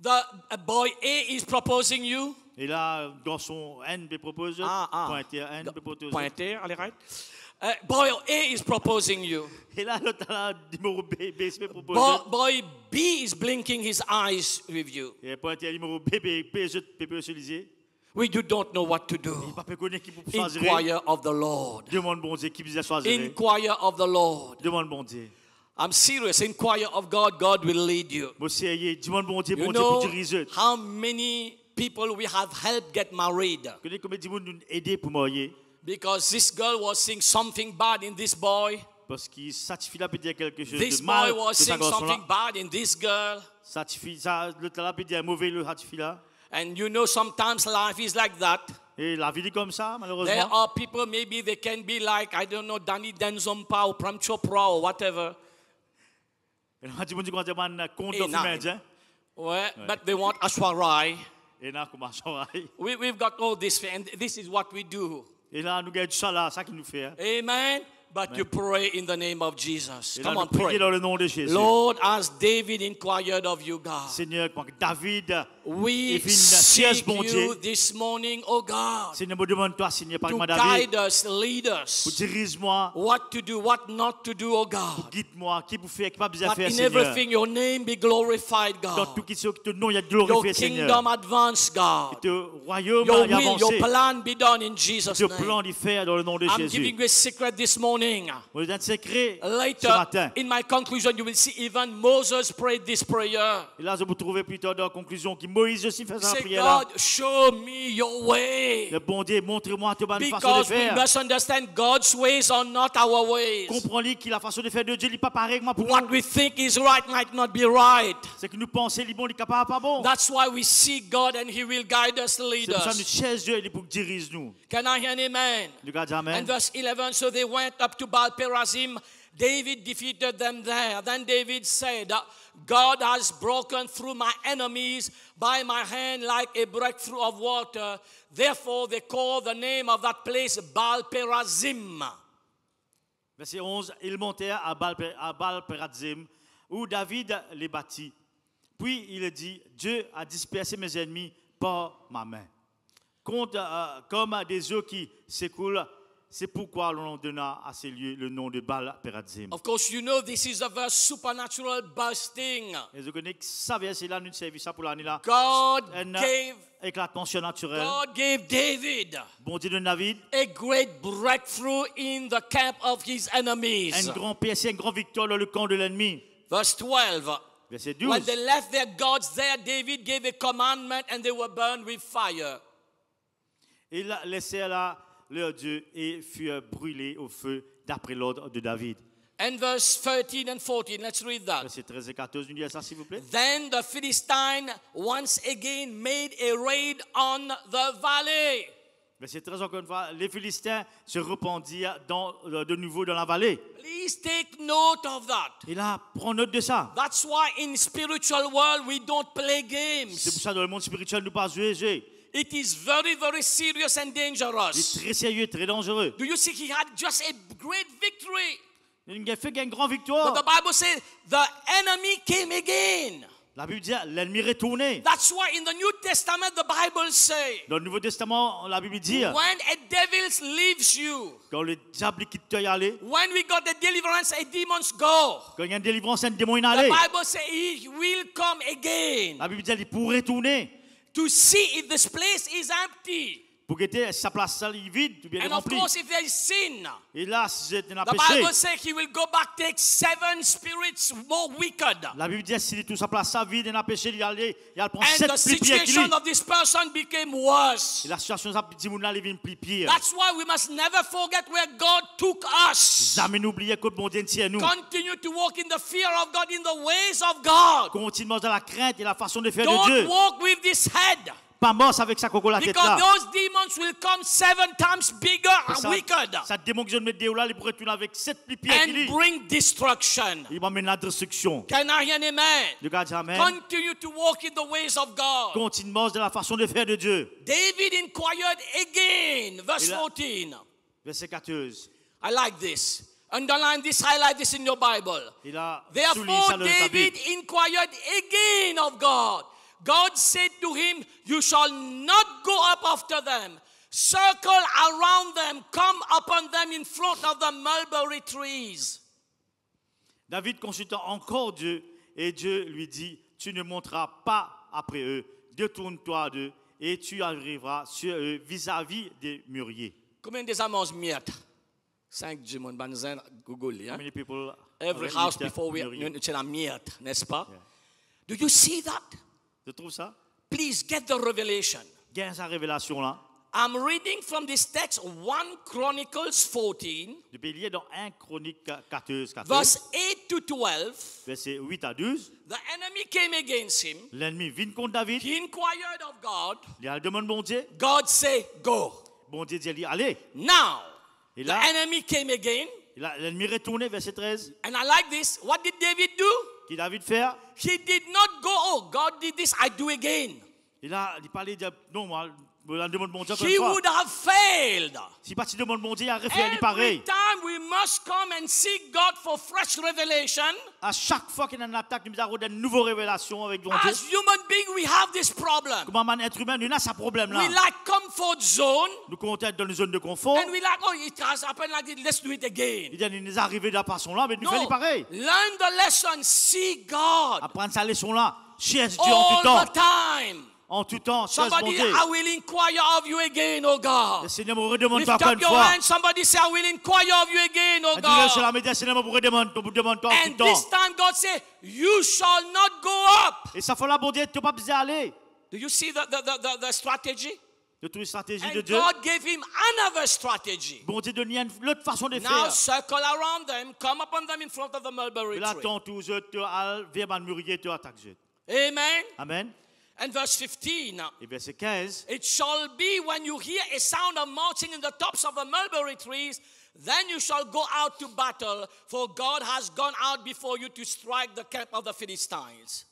The boy A is proposing you. Et là, garçon N peut proposer. Pointer N peut proposer. Pointer, allez, right? Boy A is proposing you. Et là, l'autre là, numéro B peut proposer. Boy B is blinking his eyes with you. Et pointer numéro B peut utiliser. You don't know what to Il do. ne peut pas connaître qui vous choisir. Inquire of the Lord. Demande bon Dieu qui vous a choisi. Inquire of the Lord. Demande bon Dieu. I'm serious. Inquire of God. God will lead you. Moi sérieux, demande bon Dieu, You bon Dieu pour know diriger. how many people we have helped get married Connaissez combien de gens nous aider pour marier? because this girl was seeing something bad in this boy. Parce qu'il satisfie là peut dire quelque chose This de mal boy was de sa seeing garçon something là. bad in this girl. Satisfie ça, l'autre là peut dire mauvais le satisfie là. And you know sometimes life is like that. Et la vie est comme ça There malheureusement. are people, maybe they can be like, I don't know, Danny Denzompa or Pram Chopra or whatever. Et là du monde dit qu'on dit man compte Eh, dans nah. indien. Well, but they want Ashwarai. Et là comment travaille. We've got all this, and this is what we do. Et là nous gagne ça là, ça qui nous fait. Amen. But you pray in the name of Jesus. Et là Come nous on, prions pray. dans le nom de Jésus. Lord, as David inquired of you, God, Seigneur, quand David we Et puis, siège, seek bon you Dieu. this morning, oh God, Seigneur, me demande toi Seigneur par to David, guide us, lead pour us, dirige-moi, what to do, what not to do, oh God. guide-moi, qui vous fait, qui pas besoin That faire in Seigneur. everything your name be glorified, Dans God. tout ce que ton nom il y a Your glorifié Seigneur. kingdom advance, Et God. ton royaume Your y will, your avancé. plan be done in Jesus' Ton plan name. d'y faire dans le nom de I'm Jésus. giving you a secret this morning. morning. Vous êtes secret ce Later, matin. in my conclusion, you will see even Moses prayed this prayer. Et là, je vous trouvez plus tard dans la conclusion que Moïse aussi faisait la Say, prière là. God, show me your way. Le bon Dieu, montrez-moi ta bonne façon de Because we faire. must understand God's ways are not our ways. Comprenez que la façon de faire de Dieu n'est pas pareille que moi pour What nous. we think is right might not be right. C'est que nous pensons les bons, les capables, pas bon. That's why we seek God and He will guide us, lead C'est pour ça que nous us. cherchons Dieu, il est pour qu'il dirige nous. Can I hear an amen? Nous gardons And amen. verse 11, so they went up to Baal Perazim. David defeated them there. Then David said, God has broken through my enemies by my hand like a breakthrough of water. Therefore, they call the name of that place Baal Perazim. Verset 11, ils montèrent à Baal-Perazim, où David les bâtit. Puis il dit, Dieu a dispersé mes ennemis par ma main. Comme des eaux qui s'écoulent, c'est pourquoi l'on donna à ces lieux le nom de Baal-Perazim. Of course, you know this is a verse supernatural bursting. Et je connais que ça verset-là, nous servons ça pour l'année là. God Un gave éclatement surnaturel. David Bon Dieu de David, a great breakthrough in the camp of his enemies. un grand percé, une grande victoire dans le camp de l'ennemi. Verse 12. Verset When 12. they left their gods there, David gave a commandment and they were burned with fire. Ils laissèrent là leur Dieu et furent brûlés au feu d'après l'ordre de David. And verse 13 and 14, let's read that. Verset 13 et 14, nous lisons ça s'il vous plaît. Then the Philistine once again made a raid on the valley. Verset 13 encore une fois, les Philistins se répandirent de nouveau dans la vallée. Please take note of that. Et là, prends note de ça. That's why in spiritual world we don't play C'est games. pour ça dans le monde spirituel, nous ne pas jouer. It is very, very serious and dangerous. C'est très sérieux, très dangereux. Do you see he had just a great victory? Il a fait une grande But victoire. the Bible says the enemy came again. La Bible dit, l'ennemi est retourné. That's why in the New Testament the Bible says Dans le Nouveau Testament, la Bible dit, when a devil leaves you, quand le diable quitte toi y aller, when we got the deliverance, a demons go. quand il y a une délivrance, un démon y The aller. Bible says he will come again La Bible dit, il pourrait retourner to see if this place is empty. pour que sa place est vide ou bien And of remplie. course, if there is sin, Et là, si j'étais dans the le péché, Bible says he will go back, take 7 spirits more wicked. la Bible dit, si tout sa place est vide et dans le péché, il allait prendre And the 7 plus pires qu'il situation lui. of this person became worse. Et la situation de ce petit monde là, elle devient plus pire. That's why we must never forget where God took us. Jamais n'oublier que bon Dieu tient nous. Continue to walk in the fear of God, in the ways of God. Continuons dans la crainte et la façon de faire de Don't Dieu. walk with this head. Pas mort avec sa coco la tête Because là. those demons will come 7 times bigger and wicked Ça démon que je me dis là, il pourrait tourner avec 7 plus pires qu'il and lui. bring destruction. Il m'amène la destruction. Can I hear an amen? Le gars dit amen. Continue to walk in the ways of God. Continuons dans la façon de faire de Dieu. David inquired again, verse Et là- 14. Verset 14. I like this. Underline this, highlight this in your Bible. Il a souligné Therefore, ça dans ta David Bible. inquired again of God. God said to him, you shall not go up after them. Circle around them, come upon them in front of the mulberry trees. David consulta encore Dieu et Dieu lui dit, tu ne monteras pas après eux, détourne-toi d'eux et tu arriveras sur eux vis-à-vis des mûriers. Combien des amants miettes? 5 Jimon Banzen, Google. How many people Every avec house les before we mûriers? c'est la miette, n'est-ce pas? Do you see that? Je trouve ça. Please get the revelation. Gagne sa révélation là. I'm reading from this text 1 Chronicles 14, Depuis il y a dans 1 Chronique 14, verse 8 to 12. verset 8 à 12. The enemy came against him. L'ennemi vient contre David. He inquired of God. Il a demandé bon Dieu. God said, go. Bon Dieu dit, allez. Now, Et the là, enemy came again. l'ennemi est retourné, verset 13. And I like this. What did David do? Qui David fait? He did not go, oh, God did this, I do again. Et là, il parlait de, non, moi, je demande bon Dieu encore He une fois. would have failed. Si pas tu demandes bon Dieu, il a refait Every pareil. time we must come and seek God for fresh revelation. À chaque fois qu'il y a une attaque, nous avons une nouvelle révélation avec bon Dieu. As human beings, we have this problem. Comme un être humain, nous avons ce problème-là. We like comfort zone. Nous comptons être dans une zone de confort. And we like, oh, it has happened like this, let's do it again. Il est arrivé de la façon-là, mais nous No, faisons pareil. learn the lesson, see God Apprendre sa leçon-là. Cherche Dieu en tout all temps. the time. en tout temps. Cherche Somebody, bonté. I will inquire of you again, oh Le God. Seigneur me redemande Lift encore up une your fois. hand. Somebody say, I will inquire of you again, oh Dis-le sur God. la média, Seigneur me redemande toi en tout And temps. this time God say, you shall not go up. Et ça fait la bonté, tu n'as pas besoin d'aller. Do you see the strategy? De trouver une stratégie de And Dieu. God gave him another strategy. Bon Dieu donne l'autre façon de Now faire. circle around them, come upon them in front of the Et mulberry là, tree. tant tous te al vers man mûrier te attaque. Amen. Amen. And verse 15. Et verset 15. It shall be when you hear a sound of marching in the tops of the mulberry trees, then you shall go out to battle, for God has gone out before you to strike the camp of the Philistines.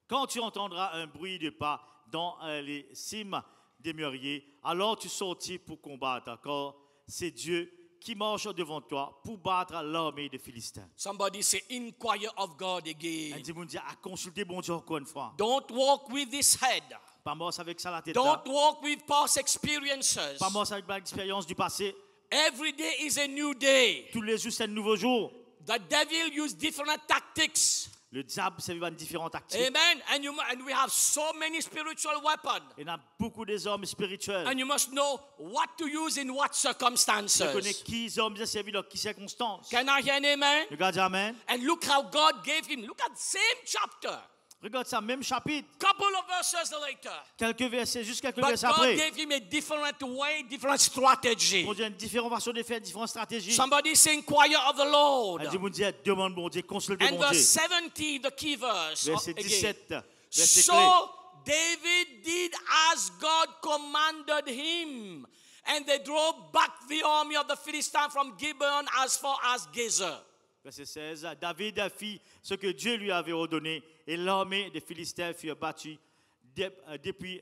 Quand tu entendras un bruit de pas dans les cimes des mûriers, alors tu sortis pour combattre, car c'est Dieu qui marche devant toi pour battre l'armée des Philistins. Somebody say, inquire of God Un again. dit, à consulter bon Dieu encore une fois. Don't walk with this head. Pas mort avec ça la tête. Don't walk with past experiences. Pas mort avec l'expérience du passé. Every day is a new day. Tous les jours, c'est un nouveau jour. The devil uses different tactics. Le diable servait à différentes tactiques. Amen. And we have so many spiritual weapons. Il y a beaucoup des hommes spirituels. And you must know what to use in what Je connais circumstances. qui les hommes bien servis dans quelles circonstances. Can I hear an amen? Regarde, amen. And look how God gave him. Look at the same chapter. Regarde ça, même chapitre. Couple of verses later. Quelques versets, juste quelques But versets God après. gave him a different way, different strategy. Bon Dieu, une différente façon de faire, différentes stratégies. Somebody say, inquire of the Lord. Elle dit, mon Dieu, demande bon Dieu, consulte And bon verse Dieu. 70, the key verse. Verset again. 17, verset clé. So David did as God commanded him, and they drove back the army of the Philistines from Gibeon as far as Gezer. Verset 16, David fit ce que Dieu lui avait ordonné, et l'armée des Philistins fut battue depuis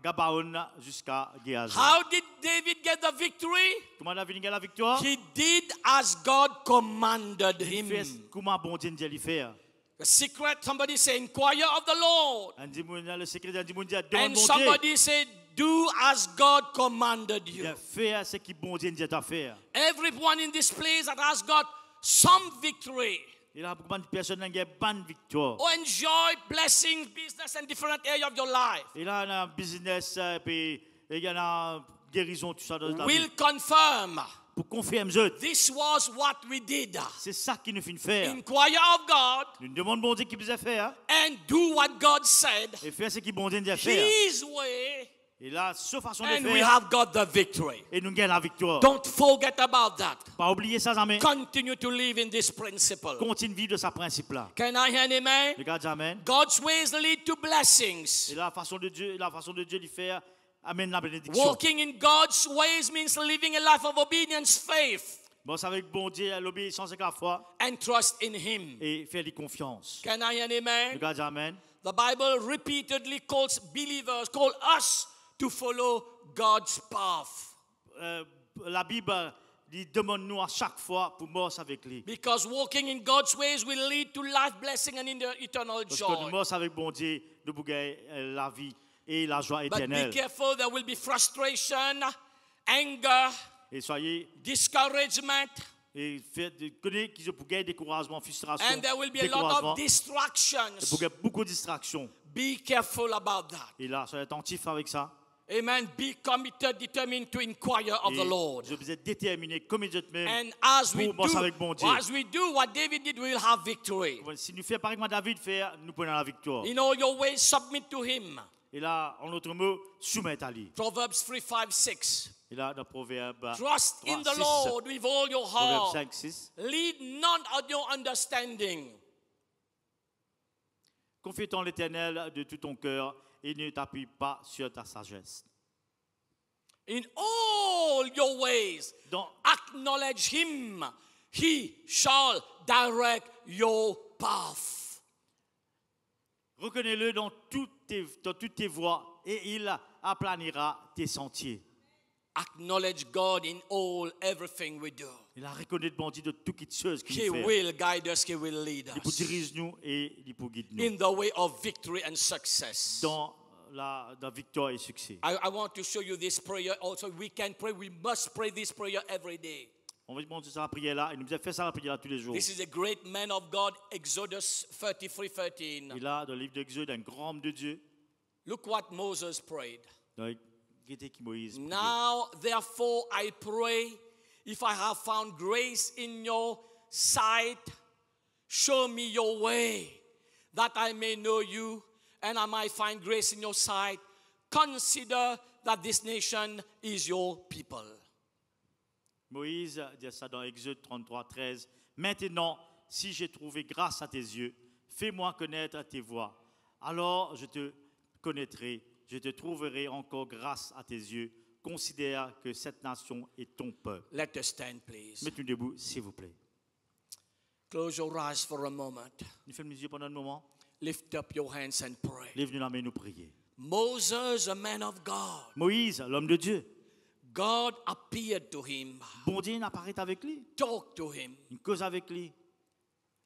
Gabaon jusqu'à Géaz. How did David get the victory? Comment David gagne la victoire? He did as God commanded Il fait him. comment bon Dieu dit faire. The secret, somebody say, inquire of the Lord. On dit, le secret, on dit, mon Dieu, demande And bon Dieu. somebody say, do as God commanded you. Faire ce qui bon Dieu dit à faire. Everyone in this place that has got some victory, Il y a beaucoup de personnes qui ont une bonne victoire. or enjoy blessings, business, and different areas of your life, Il y a un business, puis il y a une guérison, tout ça dans la vie. will confirm Pour confirmer, this was what we did. c'est ça qui nous fait faire. Inquire of God Nous demandons bon Dieu qui peut faire and do what God said, et faire ce qui bon Dieu dit à faire. His way, Et là, cette façon de and we faire, have got the victory. et nous gagnons la victoire. Don't forget about that. Pas oublier ça jamais. Continue to live in this principle. Continue de vivre de ce principe-là. Can I hear an amen? Regarde, amen. God's ways lead to blessings. Et la façon de Dieu de faire amène la bénédiction. Walking in God's ways means living a life of obedience, faith, Bon, c'est avec bon Dieu, l'obéissance avec la foi and trust in Him. et faire des confiance. Can I hear an amen? Regarde, amen. The Bible repeatedly calls believers, call us to follow God's path. La Bible dit demande-nous à chaque fois pour marcher avec lui. Because walking in God's ways will lead to life blessing and in the eternal Parce que nous joy. marchons avec bon Dieu, nous bougaillons la vie et la joie But be éternelle. careful, there will be frustration, anger, Et soyez, discouragement, et connaissez qu'ils ont bougaillé découragement, frustration, and there will be a lot découragement. of distractions. Bougaillé beaucoup de distractions. Be careful about that. Et là, soyez attentifs avec ça. Amen. Be committed, determined to inquire of Et the Lord. je vous ai déterminé, comme Dieu même, And as we pour marcher avec do, bon Dieu. as we do what David did, we will have victory. Si nous faisons pareil que David fait, nous prenons la victoire. In all your ways, submit to Him. Et là, en autre mot, soumettre à lui. Proverbs 3, 5, 6. Et là, dans Proverbe Trust in 3, the 6, Lord with all your Proverbe heart. 5, 6. Lead none of your understanding. Confie en l'Éternel de tout ton cœur et ne t'appuie pas sur ta sagesse. In all your ways, Dans, acknowledge Him. He shall direct your path. reconnais-le dans toutes tes voies et il aplanira tes sentiers. Acknowledge God in all, everything we do. Il a reconnu de bon Dieu de toutes choses qu'il He fait. will guide us, He will lead Il pour us diriger nous et il pour guider nous in the way of victory and success. dans la victoire et succès. I want to show you this prayer also. We can pray, we must pray this prayer every day. On va demander ça la prière là et nous devons faire ça la prière là tous les jours. This is a great man of God, Exodus 33:13. Et là, dans le livre d'Exode, un grand homme de Dieu, Look what Moses prayed. Donc, qu'est-ce que Moïse priait? Now, therefore, I pray, if I have found grace in your sight, show me your way, that I may know you, and I might find grace in your sight. Consider that this nation is your people. Moïse dit ça dans Exode 33, 13. Maintenant, si j'ai trouvé grâce à tes yeux, fais-moi connaître tes voies. Alors je te connaîtrai, je te trouverai encore grâce à tes yeux. Considère que cette nation est ton peuple. Let us stand, please. Mettez-nous debout, s'il vous plaît. Close your eyes for a moment. Nous fermons les yeux pendant un moment. Lift up your hands and pray. Lève-nous la main, nous prier. Moses, a man of God. Moïse, l'homme de Dieu. God appeared to him, Bon Dieu apparaît avec lui. talked to him, Une cause avec lui.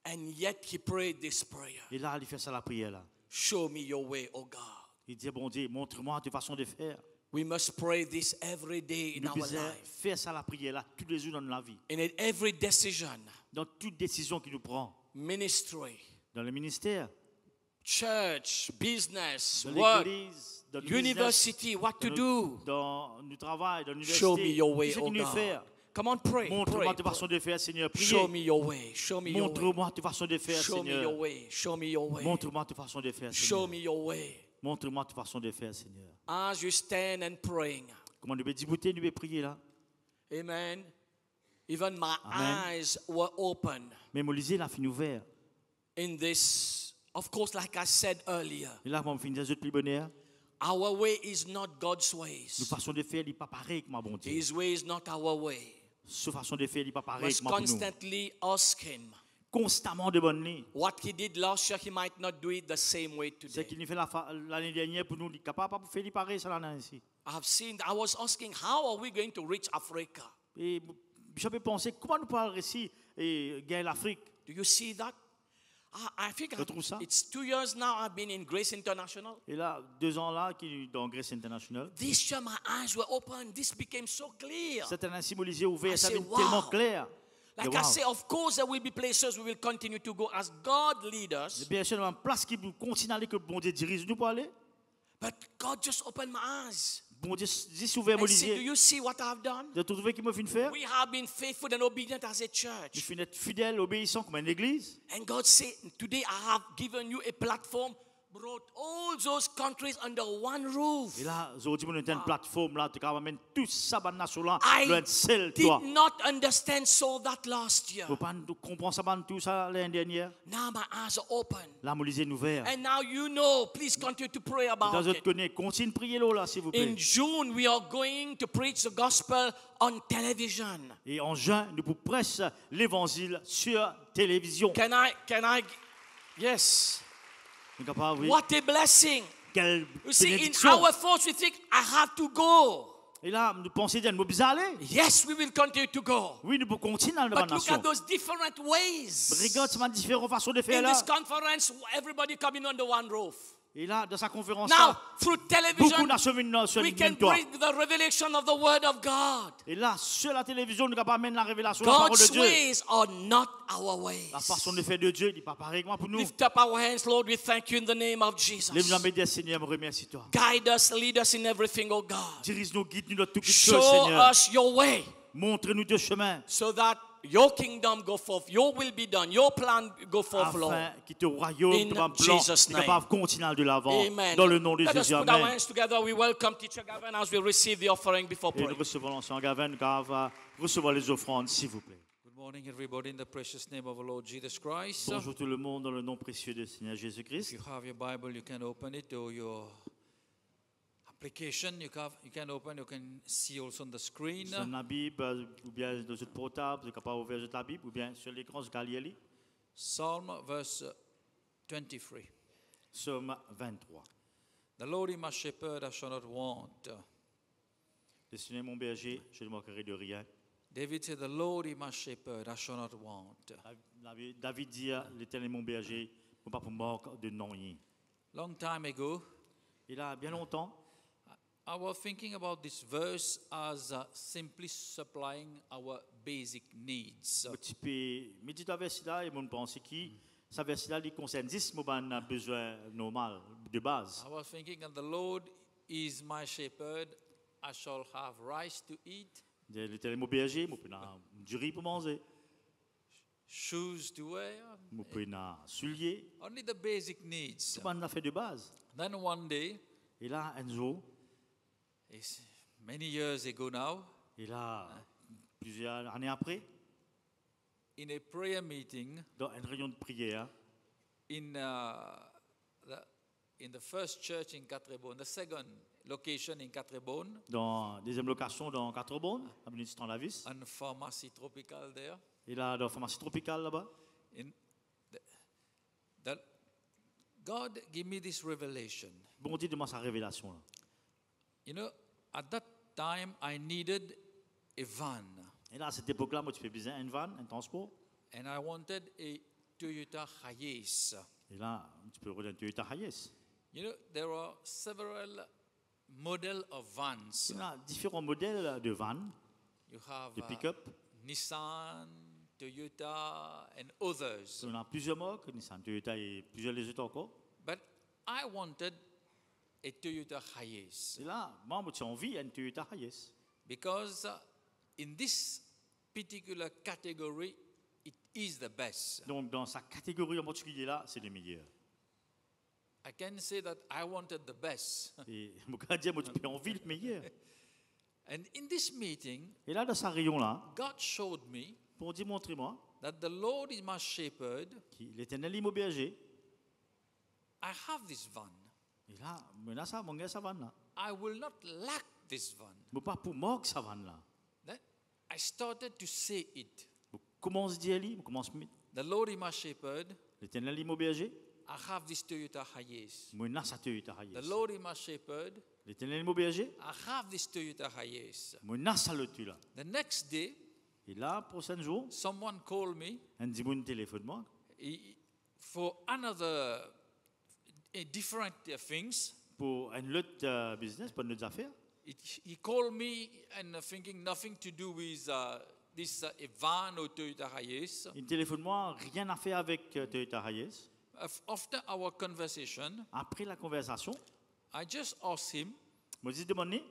and yet he prayed this prayer. Et là, il fait ça la prière là. Show me your way, O God. Il dit, bon Dieu, montre-moi ta façon de faire. We must pray this every day in Nous our devons life. faire ça la prière là, tous les jours dans la vie. And in every decision, Dans toute décision qu'il nous prend. ministry, Dans le ministère, church, business, dans work, l'église, dans le business, university, what to do. dans le travail, dans Show me l'université. your way, Qu'est-ce O qu'il nous faire? God. Come on, pray. Montre-moi Pray. ta façon de faire, Seigneur. Show Priez. me your way. Show me your way. Montre-moi ta façon de faire, Show me your Seigneur. way. Show me your way. Montre-moi ta façon de faire, Show Seigneur. me your way. Montre-moi ta façon de faire, Seigneur. As you stand and praying, Comment nous pouvons débouter, nous pouvons prier là. amen. Even my Amen. eyes were open Mais mon lisez là, fin ouvert. in this. Of course, like I said earlier, Et là, on finit des autres plus bonheur. our way is not God's Nos ways. façons de faire, il n'est pas pareil que ma bon Dieu. His way is not our way. Sa façon de faire, il n'est pas We pareil must que ma pour nous. constantly ask Him. Constamment de bonne ligne. What He did last year, He might not do it the same way C'est today. qu'il nous fait l'année dernière pour nous, il est capable de faire il pareil ça l'année ici. I was asking, how are we going to reach Africa? Et je peux penser, comment nous pouvons réussir et gagner l'Afrique? Do you see that? I think Je trouve ça. it's 2 years now I've been in Grace International. Et là, 2 ans là, qui est dans Grace International. This year my eyes were open. This became so clear. C'est un symbolisé ouvert, I ça say, devient wow. tellement clair. Like Et I wow. say, of course there will be places we will continue to go as God leads us. Bien sûr, dans une place qui continue à aller, que bon Dieu dirige nous pour aller. But God just opened my eyes. Bon Dieu, dis ouvert mon And said, do lisier. you see what I've done? De trouver qu'il m'a fait faire. We have been faithful and obedient as a Je church. suis être fidèle, obéissant comme une église. And God said, today I have given you a platform, brought all those countries under one roof. Et là, aujourd'hui, on a une plateforme là, tu vas mettre tout ça dans la nation là, I le seul did toi. not understand so that last year. Vous pas comprendre ça dans tout ça l'année dernière. Now my eyes are open. Là, mon lisier ouvert. And now you know, please continue to pray Dans about votre it. connaît, continue de prier là, s'il vous plaît. In June, we are going to preach the gospel on television. Et en juin, nous vous prêchons l'évangile sur télévision. Can I, yes. Nous sommes capables, oui. What a blessing. Quelle You see, in bénédiction. our thoughts, we think, I have to go. Et là, nous pensons dire, nous pouvons aller. Yes, we will continue to go. Oui, nous pouvons continuer dans la But look nation. at those different ways. Regarde, c'est ma différentes façons de faire In là. this conference, everybody coming under one roof. Et là, dans sa conférence, Now, là, through beaucoup television, nations viennent sur we le can même toit. bring the revelation of the Word of God. Et là, sur la télévision, nous sommes capables d'amener la révélation de la parole de God's Dieu. ways are not our ways. La façon de faire de Dieu n'est pas pareille que moi pour nous. Lift up our hands, Lord. We thank you in the name of Jesus. Lève-nous la main, Seigneur, me remercie toi. Guide us, lead us in everything, oh God. Dirige-nous, guide-nous dans toutes Show choses, Seigneur. us your way Montre-nous deux chemins so that your kingdom go forth, your will be done, your plan go forth, Lord. afin que ton royaume, In ton plan, Jesus' est name. capable de continuer de l'avant. Amen. Dans le nom de Let us Jésus, put our Amen. hands together. We welcome Teacher Gavin as we receive the offering before Et nous praying. recevons l'ancien Gavin, car va recevoir les offrandes, s'il vous plaît. Good morning, everybody, in the precious name of our Lord Jesus Christ. Bonjour tout le monde dans le nom précieux de Seigneur If Jésus-Christ. you have your Bible, you can open it, or your application, you can open, you can see also on the screen. Sur la Bible, ou bien dans votre portable, vous êtes capable d'ouvrir la Bible, ou bien sur l'écran, vous allez lire. Psalm verse 23. Psaume 23. The Lord is my shepherd, I shall not want. Le Seigneur est mon berger, je ne manquerai de rien. David said, the Lord is my shepherd, I shall not want. David dit, l'Éternel est mon berger, je ne pas pour manque de non rien. Long time ago, Il a bien longtemps, I was thinking about this verse as simply supplying our basic needs. un petit peu méditer avec cela et mon pensée qui Ça verset-là, il concerne 10 besoins normaux, de base. I was thinking, and the Lord is my shepherd, I shall have rice to eat, L'Éternel est mon berger, je peux du riz pour manger, shoes to wear, je peux soulier. only the basic needs. Tout le monde a fait de base. Then one day, Et là, un jour, it's many years ago now, et là, plusieurs années après, in a prayer meeting dans une réunion de prière, in the first church in Catrebonne, the second location in Catrebonne, dans la deuxième location dans Catrebonne, à Ministre-Lavis, and pharmacy tropical there, et là, dans la pharmacie tropicale là-bas, in the God gave me this revelation. bon Dieu demande sa révélation. Là. You know, at that time I needed a van, Et là, à cette époque-là, moi, tu fais besoin d'une van, un transport. and I wanted a Toyota Hiace. Et là, tu peux rejoindre Toyota Hiace. You know, there are several model of vans. Il y a différents modèles de van, You have de pick-up. Nissan, Toyota, and others. On a plusieurs marques, Nissan, Toyota et plusieurs les autres encore. But I wanted a Toyota Hiace Et là, moi, j'ai envie d'une Toyota Hiace. because in this particular category, it is the best. Donc, dans sa catégorie en particulier là, c'est le meilleur. I can say that I wanted the best. Et mon gars dit, moi, tu peux envie le meilleur. And in this meeting, Et là, dans sa rayon là, God showed me pour dire, montrez-moi, that the Lord is my shepherd. l'Éternel est mon berger. I have this van. Et là, maintenant, ça, mon gars, sa van là. I will not lack this van. Mais pas pour moi que sa van là. Then I started to say it. Comment se dit, Eli? Comment se met? The Lord is my shepherd. L'Éternel est mon berger. I have this Toyota Hiace. Moi, là, sa Toyota The Hiace. Lord is my shepherd. L'Éternel est mon berger. I have this Toyota Hiace. Moi, là, ça le tue là. The next day, Et là, prochain jour, someone called me un dit mon téléphone moi. for another different things. Pour un autre business, pour une autre affaire. He called me and thinking nothing to do with this van or Toyota Hiace. Il téléphone moi, rien à faire avec Toyota Hiace. After our conversation, Après la conversation, I just asked him. moi j'ai demandé,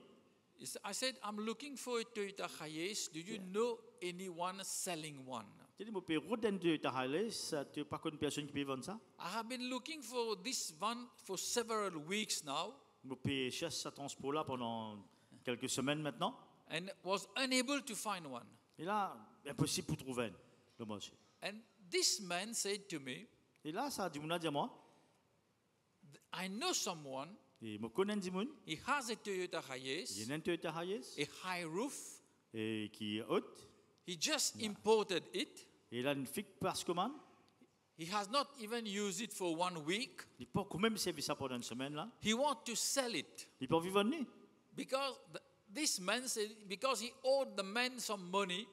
I said, I'm looking for a Toyota Hiace. Do you know anyone selling one? j'ai dit, moi peux redonner Toyota Hiace, tu n'as pas une personne qui peut vendre ça. I have been looking for this van for several weeks now Moi peux chercher ce transport là pendant quelques semaines maintenant. and was unable to find one. Et là, impossible pour trouver le marché. And this man said to me, Et là, ça a dit, mon a dit à moi, I know someone, et je connais un Dimoun, he has a Toyota il Hiace, y a un Toyota Hiace, a high roof. et qui est haute, He just imported it. et il a une fixe parce que man, He has not even used it for 1 week. il peut quand même servir ça pendant une semaine là, He wants to sell it il peut vivre ni. because this man said, because he owed the man some money,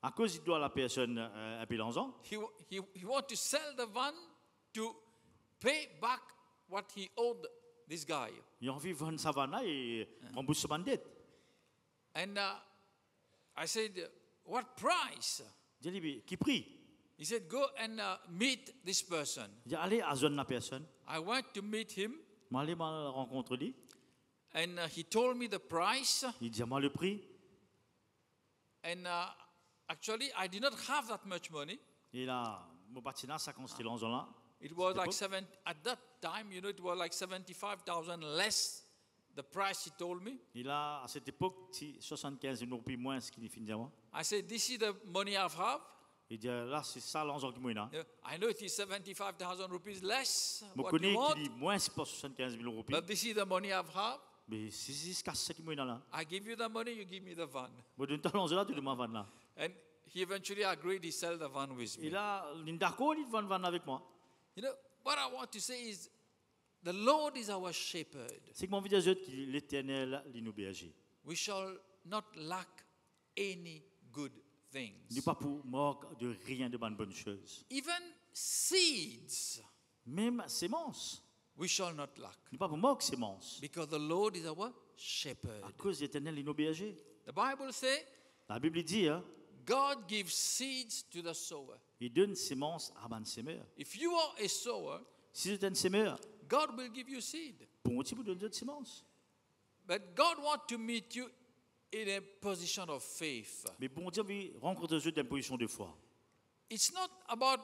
À cause il doit à la personne un peu l'argent, he wants to sell the van to pay back what he owed this guy. il a envie de vendre sa vanne et rembourser sa dette. And I said, what price? J'ai dit, qui prie? He said, go and meet this person. J'ai dit, allez à zone la personne, I went to meet him, je allé à la rencontre lui, and he told me the price. il dit, moi le prix, And actually, I did not have that much money. et là, mon bâtiment, ça consistait l'argent là. It was like C'était at that time, it was like 75,000 less the price he told me. Et là, à cette époque, c'est 75 000 roupies moins ce qu'il finit à moi. I said, this is the money I have. Il dit, là, c'est ça l'argent que moi là. I know it is 75,000 rupees less Je what connais you want, qu'il dit, moins c'est pas 75 000 roupies. but this is the money I have. Mais c'est ce qui moi là. I give you the money, you give me the van. Je donne l'argent là, tu demandes vendre là. And he eventually agreed, he sell the van with Et me. là, il est d'accord, il vend avec moi. You know, what I want to say is, the Lord is our shepherd. C'est que mon vidéo que l'Éternel est nos bergers. We shall not lack any good things. Il n'est pas pour manque de rien de bonnes choses. Even seeds, Même sémences. we shall not lack. Il n'est pas pour manque de sémences. Because the Lord is our shepherd. À cause de l'Éternel est nos bergers. The Bible says, La Bible dit, hein, God gives seeds to the sower. Il donne sémence à un semeur. If you are a sower, Si vous êtes un semeur, God will give you seed. bon Dieu vous donne d'autres sémences. But God wants to meet you in a position of faith. Mais bon Dieu veut rencontrer vous dans une position de foi. It's not about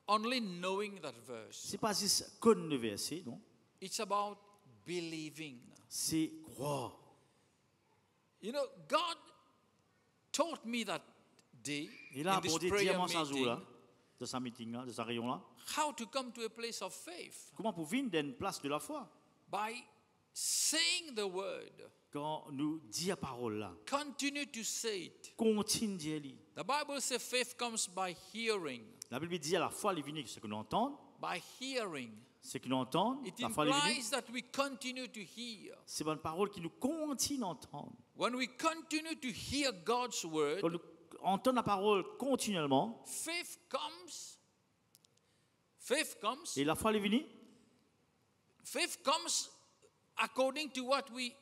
only knowing that verse. C'est pas juste connaître le verset, non. It's about believing. C'est croire. You know, God taught me that day Et là, in this bon Dieu dit prayer à moi ce jour-là, meeting de sa meeting là, de sa réunion là, how to come to a place of faith comment pour venir dans une place de la foi. by saying the word. Quand nous dit la parole là, Continue to say it. continue d'y aller. The Bible says faith comes by hearing. La Bible dit à la foi, les vignes, ce que nous entendons, By hearing. ce que nous entendons, It la foi, les vignes, implies that we continue to hear. c'est une parole qui nous continue d'entendre. When we continue to hear God's word, Quand nous entendons la parole continuellement, faith comes. Faith comes. et la foi, les vignes, Faith comes according to what we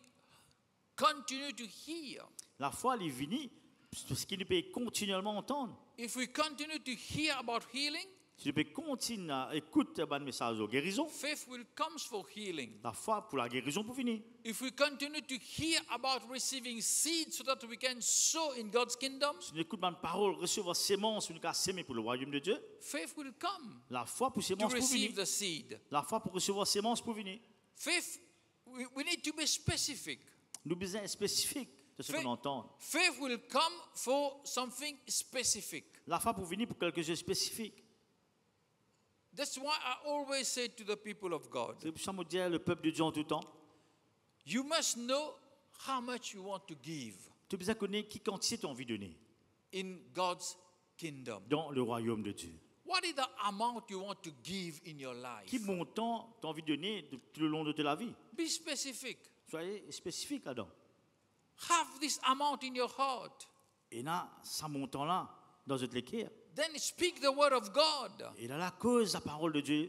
continue to hear. la foi, les vignes, ce qui nous peut continuellement entendre. If we continue to hear about healing, Si nous pouvons continuer à écouter un message de guérison, faith will come for healing. la foi pour la guérison pour finir. If we continue to hear about receiving seed so that we can sow in God's kingdom, Si nous écoutons une parole, recevoir sémence, nous avons sémé pour le royaume de Dieu, faith will come la foi pour to sémence pour receive venir. the seed. La foi pour recevoir sémence pour venir. Faith, we need to be specific. Nous avons besoin spécifique de ce Fait- qu'on entend. Faith will come for something specific. La foi pour venir pour quelque chose de spécifique. That's why I always say to the people of God, C'est pour ça que je dis le peuple de Dieu en tout temps. you must know how much you want to give Tu as besoin de connaître qui quantité tu as envie de donner in God's kingdom. dans le royaume de Dieu. What is the amount you want to give in your life? Quel montant tu as envie de donner tout le long de ta vie. Be specific. Soyez spécifique là-dedans. Have this amount in your heart. Et là, ce montant-là, dans votre équerre, Then speak the word of God et là, la cause, la parole de Dieu,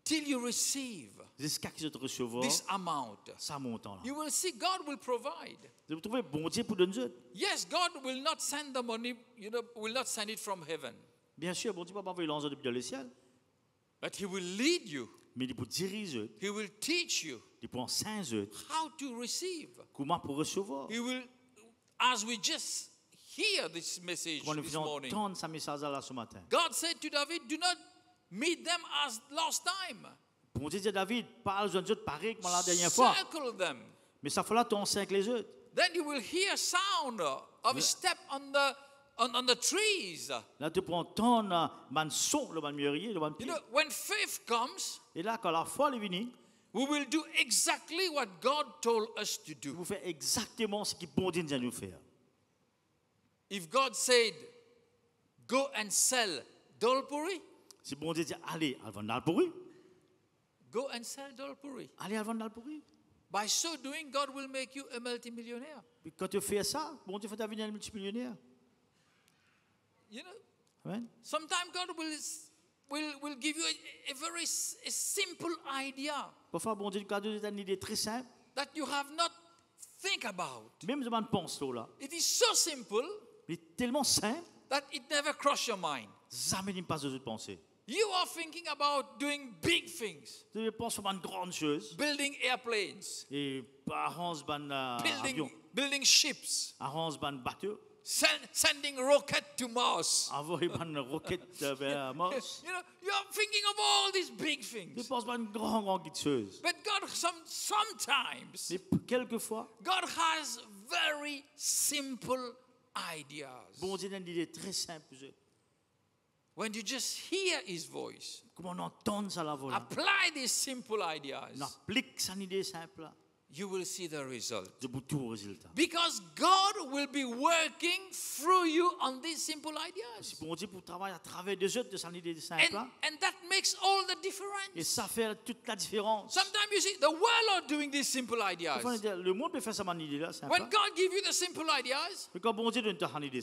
till you receive jusqu'à ce que tu recevoir this amount. ce montant-là. You will see God will provide. Vous trouvez bon Dieu pour donner. Yes, God will not send the money, will not send it from heaven. Bien sûr, bon Dieu ne va pas envoyer l'argent depuis le ciel, But He will lead you. mais il pour diriger, He will teach you il pour enseigner how to receive. comment pour recevoir. He will, as we just hear this message Comment nous this faisons morning. entendre ce message-là ce matin. God said to David, do not meet them as last time. Bon Dieu dit à David, parle aux autres pareil comme la dernière fois. Circle them. Mais ça fait là, tu enseignes les autres. Then you will hear sound of a step on the trees. Là, tu peux entendre le son, le mûrier, le You pied. know, when faith comes, Et là, quand la foi est venue, we will do exactly what God told us to do. vous faites exactement ce que bon Dieu nous a nous faire. If God said, go and sell dolpuri, Si bon Dieu dit, allez, à vendre dans le pourri, go and sell dolpuri. allez à vendre dans le pourri. By so doing, God will make you a multimillionaire. Puis quand tu fais ça, bon Dieu fait devenir un multimillionnaire. You know, Amen. sometimes God will give you a very simple idea Parfois, bon Dieu, quand Dieu a une idée très simple, that you have not think about. même si on pense là, It is so simple il est tellement simple, that it never crossed your mind. jamais il ne passe de autres pensées. You are thinking about doing big things, Tu penses à une grande chose, building airplanes, et arrange un avion, building ships, arrange un bateau, sending rocket to Mars. envoyer une roquette vers Mars. You know, you are thinking of all these big Tu things. penses à une grande chose. But God, sometimes, Mais quelquefois, God has very simple ideas. bon Dieu a une idée très simple. When you just hear His voice, Comment on entend ça la voix, apply these simple ideas, on applique cette idée simple, là, you will see the result. de tout au résultat. Because God will be working through you on these simple Si ideas. bon Dieu pour travailler à travers des autres de cette idée simple, là, And that makes all the et difference. ça fait toute la différence. Sometimes you see the world are doing these simple ideas. Parfois, on dit, le monde peut faire ça, cette idée-là, simple. When God gives you the simple ideas, Mais quand bon Dieu donne une idée